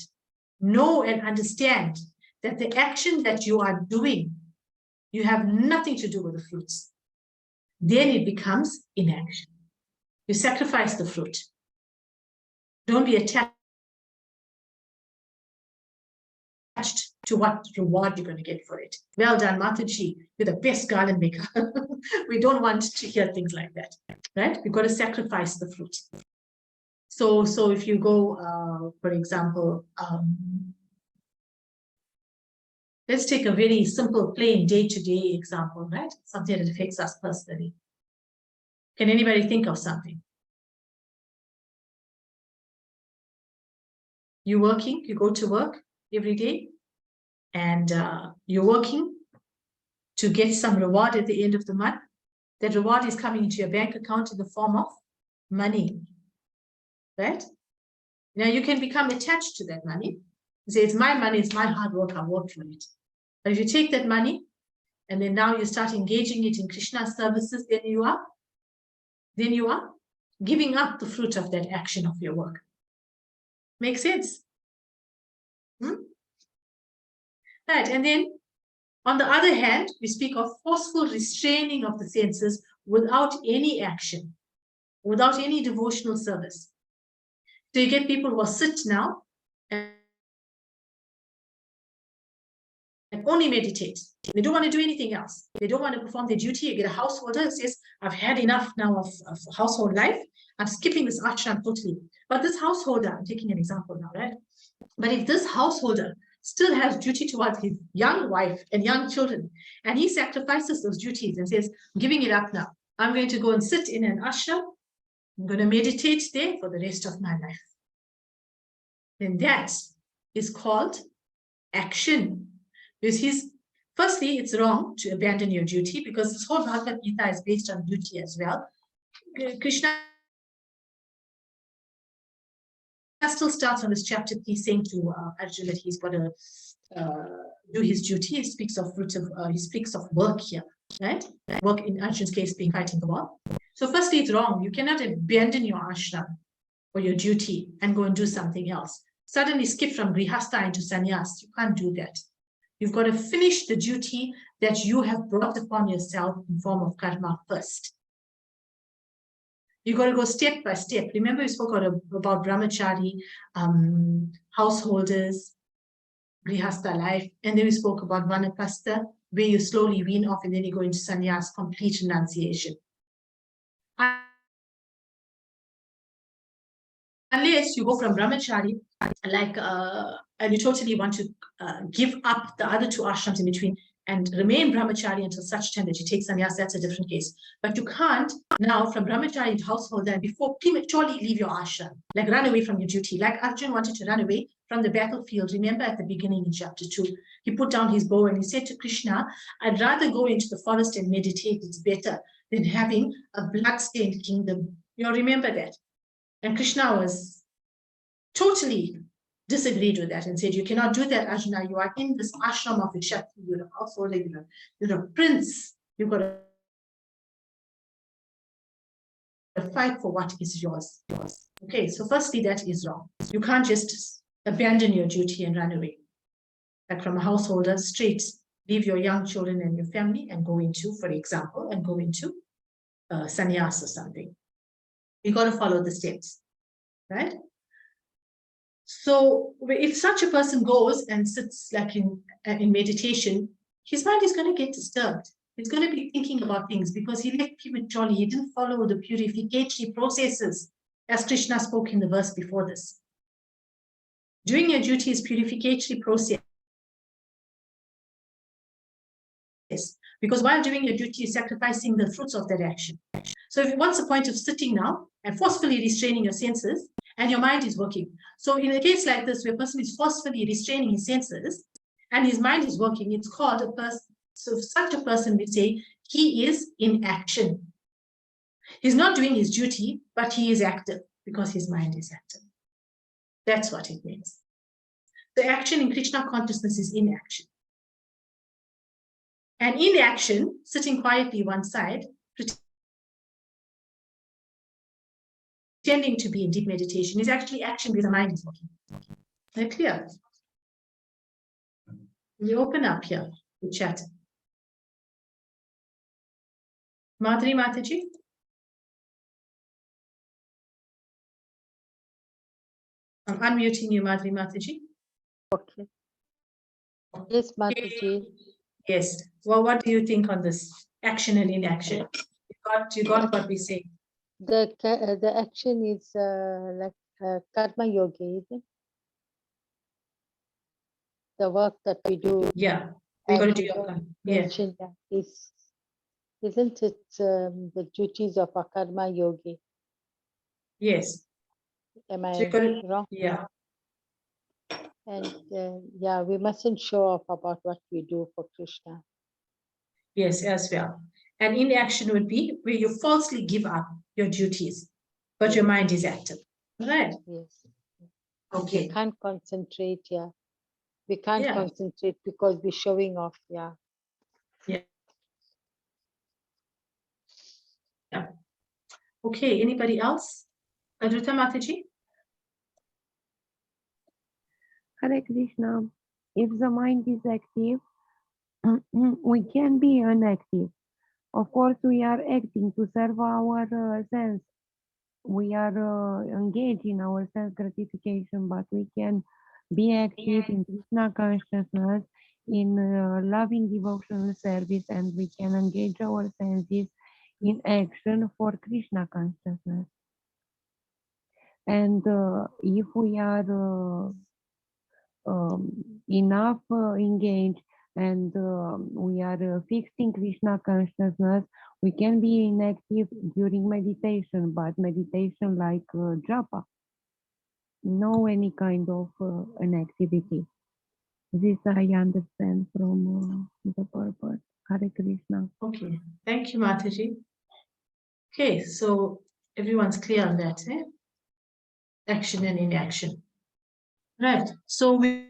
Know and understand that the action that you are doing, you have nothing to do with the fruits. Then it becomes inaction. You sacrifice the fruit. Don't be attached to what reward you're going to get for it. Well done, Mataji. You're the best garland maker. We don't want to hear things like that, right? We've got to sacrifice the fruit. So if you go, for example, let's take a very simple, plain day-to-day example, right? Something that affects us personally. Can anybody think of something? You're working, you go to work every day, and you're working to get some reward at the end of the month. That reward is coming into your bank account in the form of money, right? Now you can become attached to that money. You say, it's my money, it's my hard work, I worked for it. But if you take that money, and then now you start engaging it in Krishna's services, then you are giving up the fruit of that action of your work. Make sense? Right, and then on the other hand, we speak of forceful restraining of the senses without any action, without any devotional service. So you get people who sit now and only meditate. They don't want to do anything else. They don't want to perform their duty. You get a householder who says, I've had enough now of household life. I'm skipping this ashram totally. But this householder, I'm taking an example now, right? But if this householder still has duty towards his young wife and young children, and he sacrifices those duties and says, I'm giving it up now. I'm going to go and sit in an ashram. I'm going to meditate there for the rest of my life. Then that is called action. Because firstly, it's wrong to abandon your duty, because this whole Bhagavad Gita is based on duty as well. Krishna still starts on this chapter, he's saying to Arjuna that he's got to do his duty. He speaks of work here, right? Work in Arjuna's case being fighting the war. So firstly, it's wrong. You cannot abandon your ashram or your duty and go and do something else. Suddenly skip from grihastha into sannyas. You can't do that. You've got to finish the duty that you have brought upon yourself in form of karma first. You've got to go step by step. Remember, we spoke about brahmachari, householders, grihastha life, and then we spoke about vanapasta, where you slowly wean off and then you go into sannyas, complete renunciation. Unless you go from brahmachari, and you totally want to give up the other two ashrams in between and remain brahmachari until such time that you take sannyas, that's a different case. But you can't now from brahmachari to householder and before prematurely leave your ashram, like run away from your duty. Like Arjuna wanted to run away from the battlefield. Remember at the beginning in chapter 2, he put down his bow and he said to Krishna, I'd rather go into the forest and meditate, it's better than having a blood-stained kingdom. You remember that? And Krishna was totally disagreed with that and said, you cannot do that, Arjuna. You are in this ashram of Kshatriya, you're a householder, you're a prince. You've got to fight for what is yours. Okay, so firstly, that is wrong. You can't just abandon your duty and run away. Like from a householder, straight, leave your young children and your family and go into, for example, sannyas or something. You got to follow the steps, right? So if such a person goes and sits like in meditation, his mind is going to get disturbed. He's going to be thinking about things because he left prematurely. He didn't follow the purificatory processes, as Krishna spoke in the verse before this. Doing your duty is purificatory process. Because while doing your duty, you're sacrificing the fruits of that action. So if what's the point of sitting now and forcefully restraining your senses and your mind is working? So in a case like this, where a person is forcefully restraining his senses and his mind is working, it's called a person. So such a person would say he is in action. He's not doing his duty, but he is active because his mind is active. That's what it means. The action in Krishna consciousness is inaction. And inaction, sitting quietly one side, pretending to be in deep meditation, is actually action because the mind is working. They're clear. You open up here, the chat. Madhuri Mataji? I'm unmuting you, Madhuri Mataji. Okay. Yes, Mataji. Yes. Well, what do you think on this action and inaction? You got what we say. The action is like karma yoga, isn't it? The work that we do. Yeah. We got to do yoga. Yeah. Isn't it the duties of a karma yogi? Yes. Am I So wrong? Yeah. And yeah, we mustn't show off about what we do for Krishna. Yes, as well. And inaction would be where you falsely give up your duties, but your mind is active. Right? Yes. Okay. We can't concentrate, yeah. We can't concentrate because we're showing off, yeah. Yeah. Yeah. Okay, anybody else? Adruta Mataji? Hare Krishna. If the mind is active, we can be inactive. Of course, we are acting to serve our sense. We are engaged in our sense gratification, but we can be active in Krishna consciousness, in loving devotional service, and we can engage our senses in action for Krishna consciousness. And if we are enough engaged and we are fixed in Krishna consciousness, we can be inactive during meditation, but meditation like japa, no any kind of inactivity. This I understand from the purpose. Hare Krishna. Okay, thank you, Mataji. Okay, so everyone's clear on that, eh? Action and inaction. Right, so we're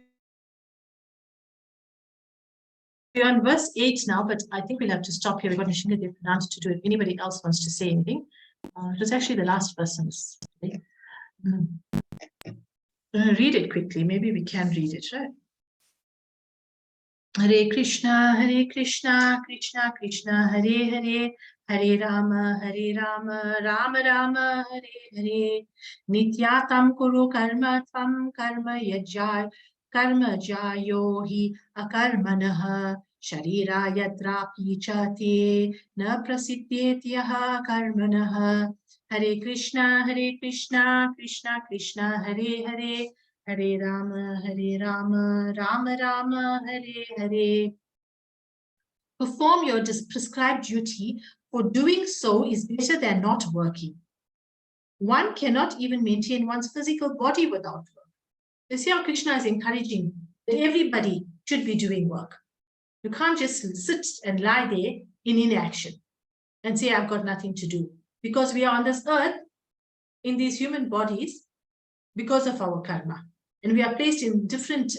on verse 8 now, but I think we'll have to stop here. We've got Nishinga Devanand to do it. If anybody else wants to say anything, it was actually the last verse. Read it quickly. Maybe we can read it, right? Hare Krishna, Krishna Krishna, Hare Hare, Hare Rama, Rama Rama, Hare Hare. Nityatam kuru karma tvam karma yajay, karma jayo hi akarmanaha, sharira yatrapi chate, na prasiddhetyaha karmanaha. Hare Krishna, Krishna Krishna, Hare Hare. Hare Rama, Rama Rama, Hare Hare. Perform your prescribed duty, for doing so is better than not working. One cannot even maintain one's physical body without work. You see how Krishna is encouraging that everybody should be doing work. You can't just sit and lie there in inaction and say, I've got nothing to do. Because we are on this earth, in these human bodies, because of our karma. And we are placed in different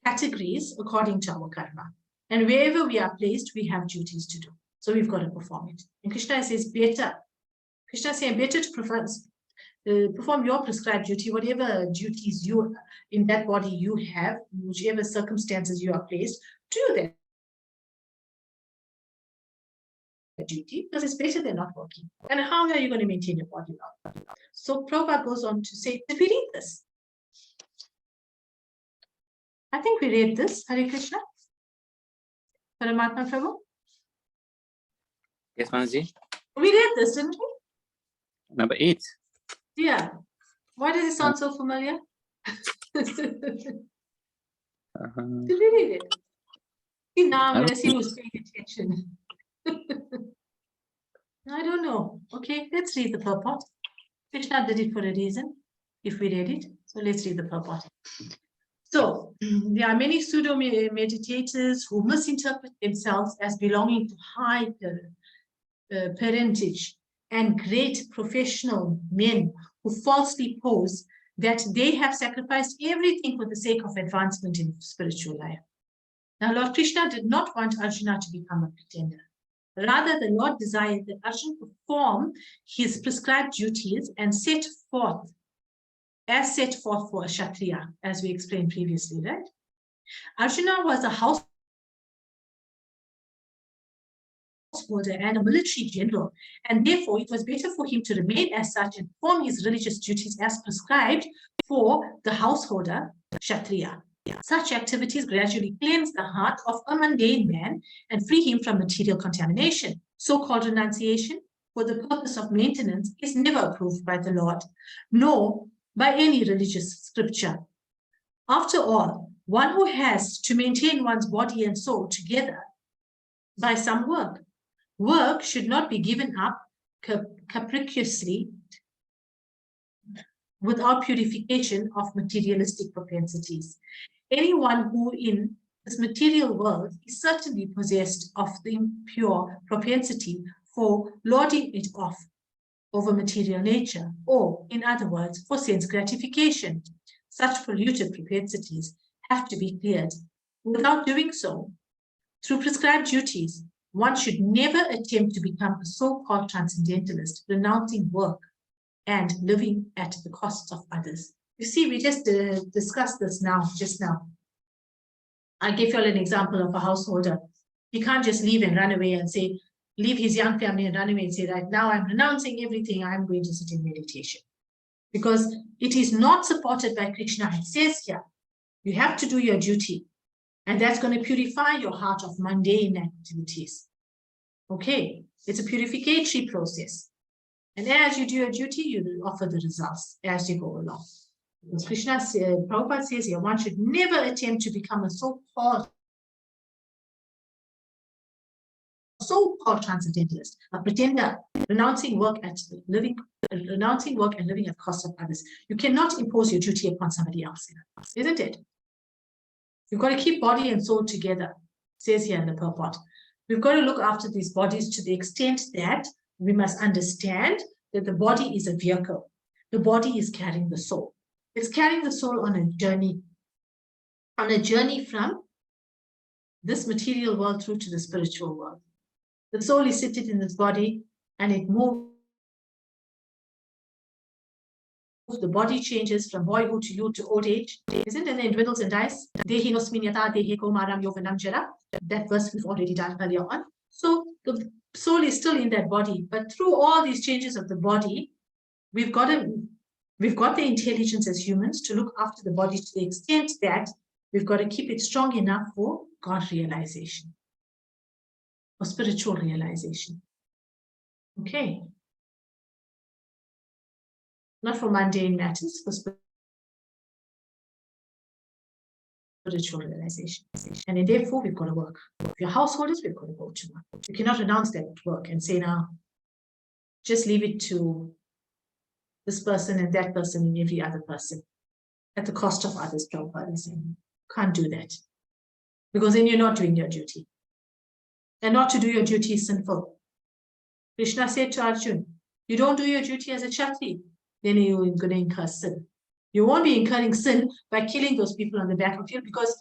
categories according to our karma. And wherever we are placed, we have duties to do. So we've got to perform it. And Krishna says better. Krishna is saying better to perform your prescribed duty, whatever duties you in that body you have, whichever circumstances you are placed, do that duty, because it's better than not working. And how are you going to maintain your body now? So Prabhupada goes on to say, did we read this? I think we read this, Hare Krishna. Paramatma Prabhu? Yes, Manaji. We read this, didn't we? Number 8. Yeah. Why does it sound so familiar? Did we read it? See, now I'm going to see who's paying attention. I don't know. Okay, let's read the purport. Krishna did it for a reason, if we read it. So let's read the purport. So there are many pseudo-meditators who misinterpret themselves as belonging to high parentage and great professional men who falsely pose that they have sacrificed everything for the sake of advancement in spiritual life. Now, Lord Krishna did not want Arjuna to become a pretender. Rather, the Lord desired that Arjuna perform his prescribed duties and set forth for a Kshatriya, as we explained previously, right? Arjuna was a householder and a military general, and therefore it was better for him to remain as such and perform his religious duties as prescribed for the householder, Kshatriya. Such activities gradually cleanse the heart of a mundane man and free him from material contamination. So-called renunciation for the purpose of maintenance is never approved by the Lord, nor by any religious scripture. After all, one who has to maintain one's body and soul together by some work should not be given up capriciously without purification of materialistic propensities. Anyone who in this material world is certainly possessed of the impure propensity for lording it off over material nature, or in other words, for sense gratification. Such polluted propensities have to be cleared. Without doing so, through prescribed duties, one should never attempt to become a so-called transcendentalist, renouncing work and living at the cost of others. You see, we just discussed this just now. I gave you all an example of a householder. He can't just leave and run away and say, leave his young family and run away and say, right now I'm renouncing everything, I'm going to sit in meditation. Because it is not supported by Krishna. It says here, you have to do your duty. And that's going to purify your heart of mundane activities. Okay, it's a purificatory process. And as you do your duty, you will offer the results as you go along. Because Krishna says, Prabhupada says here, one should never attempt to become a so-called transcendentalist, a pretender, renouncing work and living at cost of others. You cannot impose your duty upon somebody else, isn't it? You've got to keep body and soul together, says here in the purport. We've got to look after these bodies to the extent that we must understand that the body is a vehicle. The body is carrying the soul. It's carrying the soul on a journey from this material world through to the spiritual world. The soul is seated in this body and it moves. The body changes from boyhood to youth to old age, isn't it? And then it dwindles and dies. That verse we've already done earlier on. So the soul is still in that body, but through all these changes of the body, we've got the intelligence as humans to look after the body to the extent that we've got to keep it strong enough for God realization, or spiritual realization. Okay. Not for mundane matters, for spiritual realization. And therefore, we've got to work. If you're householders, we've got to go to work. You cannot renounce that work and say, now, just leave it to this person and that person and every other person at the cost of others. Prabhupada is saying, can't do that. Because then you're not doing your duty. And not to do your duty is sinful. Krishna said to Arjuna, you don't do your duty as a Kshatriya, then you're going to incur sin. You won't be incurring sin by killing those people on the battlefield because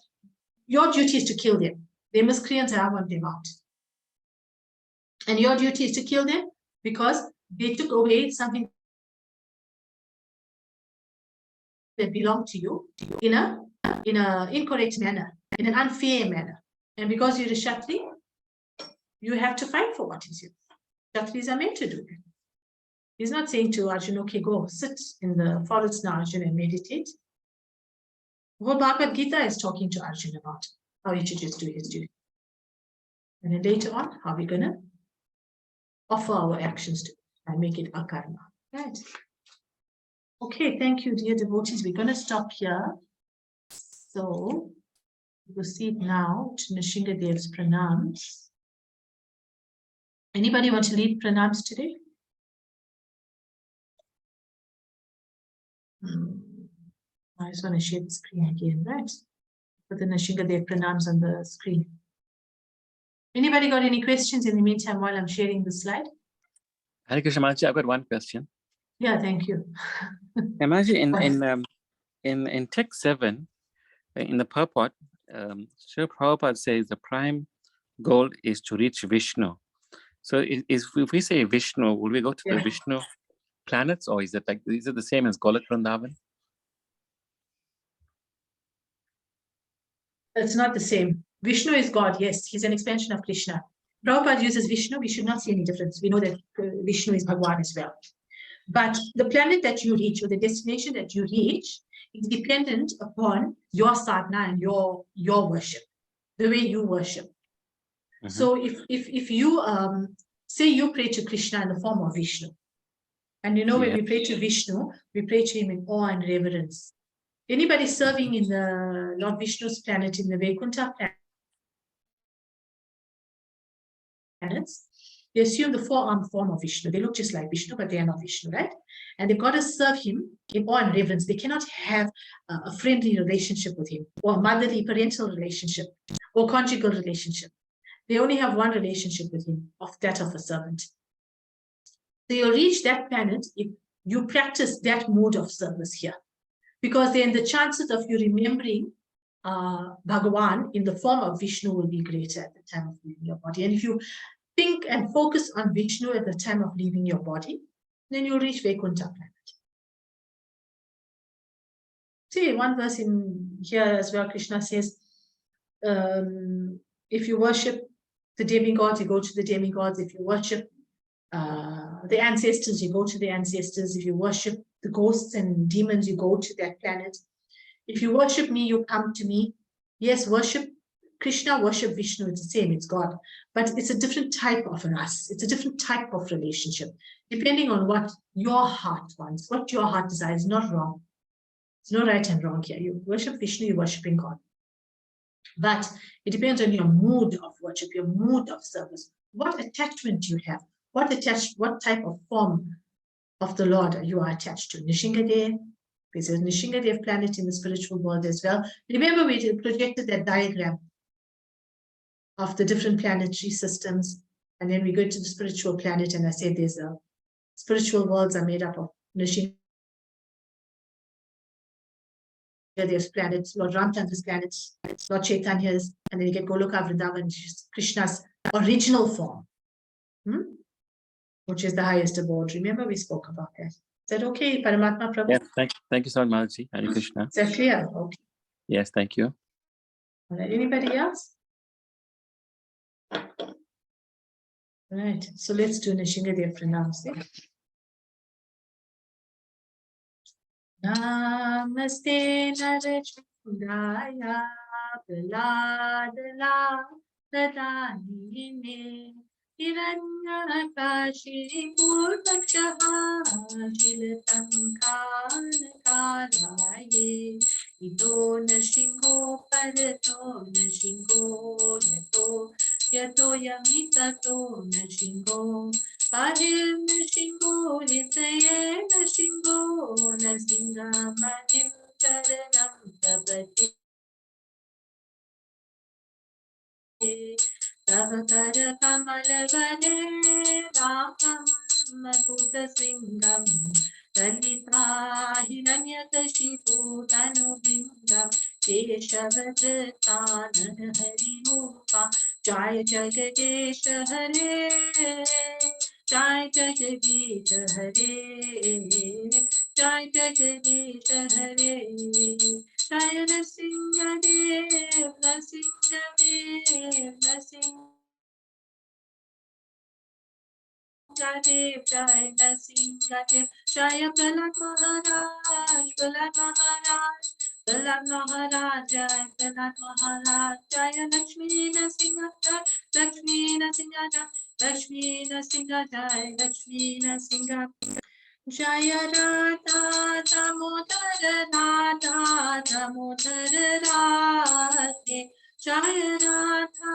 your duty is to kill them. They miscreants, and I want them out. And your duty is to kill them because they took away something that belonged to you in a incorrect manner, in an unfair manner. And because you're a Kshatri, you have to fight for what is yours. Kshatris are meant to do that. He's not saying to Arjuna, okay, go sit in the forest now, Arjuna, and meditate. What Bhagavad Gita is talking to Arjuna about, how he should just do his duty. And then later on, how we're going to offer our actions to and make it a karma. Right. Okay, thank you, dear devotees. We're going to stop here. So, proceed now to Nrsingadev's pranams. Anybody want to lead pranams today? I just want to share the screen again, right? Put the Nrsingadev pranams on the screen. Anybody got any questions in the meantime while I'm sharing the slide? Hare Krishna Mataji, I've got one question. Yeah, thank you. Mataji, in text 7, in the purport, Srila Prabhupada says the prime goal is to reach Vishnu. So if we say Vishnu, will we go to the Vishnu planets, or is it the same as Golok Vrindavan? It's not the same. Vishnu is God, yes. He's an expansion of Krishna. Prabhupada uses Vishnu. We should not see any difference. We know that Vishnu is Bhagwan as well. But the planet that you reach, or the destination that you reach, is dependent upon your sadhana and your worship, the way you worship. So if you say you pray to Krishna in the form of Vishnu, and when we pray to Vishnu, we pray to him in awe and reverence. Anybody serving in the Lord Vishnu's planet, in the Vaikuntha planets, they assume the four-armed form of Vishnu. They look just like Vishnu, but they are not Vishnu, right? And they've got to serve him in awe and reverence. They cannot have a friendly relationship with him, or a motherly parental relationship, or conjugal relationship. They only have one relationship with him, that of a servant. So you'll reach that planet if you practice that mode of service here. Because then the chances of you remembering Bhagavan in the form of Vishnu will be greater at the time of leaving your body. And if you think and focus on Vishnu at the time of leaving your body, then you'll reach Vaikuntha planet. See, one verse in here as well, Krishna says, if you worship the demigods, you go to the demigods. If you worship the ancestors, you go to the ancestors. If you worship the ghosts and demons, you go to that planet. If you worship me, you come to me. Yes, worship Krishna, worship Vishnu, it's the same, it's God. But it's a different type of us. It's a different type of relationship, depending on what your heart wants, what your heart desires. Not wrong. There's no right and wrong here. You worship Vishnu, you're worshiping God. But it depends on your mood of worship, your mood of service. What attachment you have, what type of form of the Lord you are attached to. Nrsingadev, there's a Nrsingadev planet in the spiritual world as well. Remember, we projected that diagram of the different planetary systems, and then we go to the spiritual planet, and I said there's a spiritual worlds are made up of Nrsingadev's planets, Lord Ramchandra's planets, Lord Chaitanya's, and then you get Goloka Vrindavan, Krishna's original form, which is the highest abode. Remember, we spoke about that. Is that okay, Paramatma Prabhu? Yes, thank you so much, Mataji. Hare Krishna. Is that clear? Okay. Yes, thank you. All right, anybody else? All right, so let's do Nrsingadev pranams. Namaste Narachundaya Praladala Pradhanine Hiranyakashi Purvakshaha Shilatankaraye Ito Nashingo Parato Nashingo Yato Yamitato Nashingo Pahil Nashingo Hitaye Nashingo Nasinga Manim Charanam Tabati Tavakara Kamalavane Rakam Madhuta Singam Lalita Hiranyakashipu Tanu Bingam Keshavadritana Harirupa Jaya Jagadesh Hare Jai Jagavita Hare, Jai Jagavita Hare, Jai Nrsimhadev, Nrsimhadev, Nrsimhadev, Jai Nrsimhadev, Jaya Prahlad Maharaj, Prahlad Maharaj, Prahlad Maharaj, Jai Prahlad Maharaj, Jaya Lakshmi Nrsimha, Lakshmi Nrsimha, Lakshmi Nrsimha, Jai Lakshmi Nrsimha. Jaya Radha Damodara Radha Damodara Radhe, Jaya Radha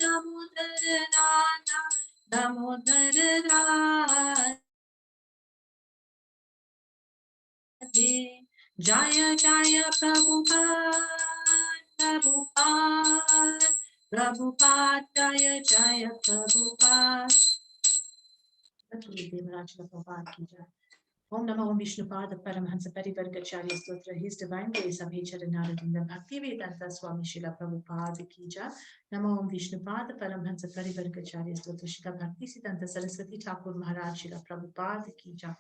Damodara Radha Damodara Radhe, Jaya Jaya Prabhupada Prabhupada Prabhupada, Jaya Jaya Prabhupada. Om Namo Vishnupada Paramhansa Parivargacharya Stotra, His Divine Grace of Charanarindam Bhakti Vedanta Swami Srila Prabhupada Ki Jai. Namo Om Vishnupada Paramhansa Parivargacharya Stotra, Srila Bhakti Siddhanta Saraswati Thakur Maharaj Srila Prabhupada Ki Jai.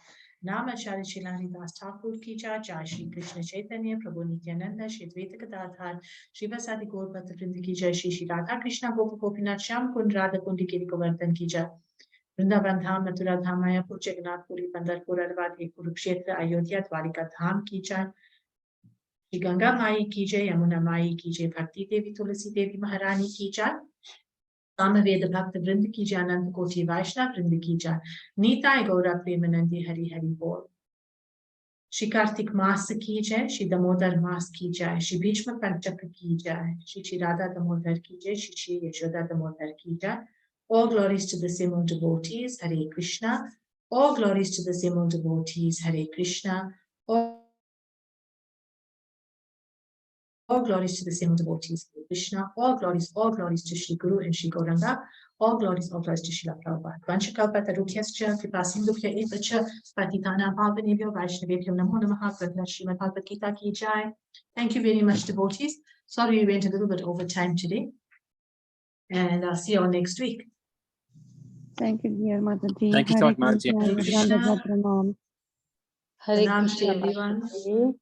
Namacharya Srila Haridas Thakur Ki Jai. Jai Shri Krishna Chaitanya Prabhu Nityananda Shri Advaita Gadadhar Shri Vasadi Gaur Bhatta Vrinda Ki Jai. Shri Shri Radha Krishna Gopa Gopinath Shyam Kund Radha Kundi Giri Govardhan Ki Jai. Vrindavan धाम, मथुरा धाम, मायापुर, जगन्नाथपुरी, पंढरपुर, अरवल, कुरुक्षेत्र, अयोध्या, द्वारिका धाम की जय। श्री गंगा माई की जय, यमुना माई की जय, भक्ति देवी तुलसी देवी महारानी की जय, सामवेद भक्त वृंद की जय, अनंत कोटि वैष्णव वृंद की जय, नीताय गौरा प्रेमानंदी हरि हरि बोल। श्री कार्तिक मास की जय, श्री दामोदर मास की जय, श्री भीष्म पंचक की जय, श्री राधा दामोदर की जय, श्री यशोदा दामोदर की जय। All glories to the Simul devotees, Hare Krishna. All glories to the Simul devotees, Hare Krishna. All glories to the Simul devotees, Hare Krishna. All glories to Shri Guru and Shri Gauranga. All glories to Srila Prabhupada. Vanchakalpata Rukyascha, Kripasindhubhya Evacha, Patitana Bhavanebhyo, Vaishnavebhyo Namo Namaha, Pradha Srimad Bhagavad Gita Ki Jai. Thank you very much, devotees. Sorry we went a little bit over time today. And I'll see you all next week. Thank you, dear Mataji. Thank you so much, Mataji. Hare Krishna. Hare Pranam to Krishna, everyone. Mataji.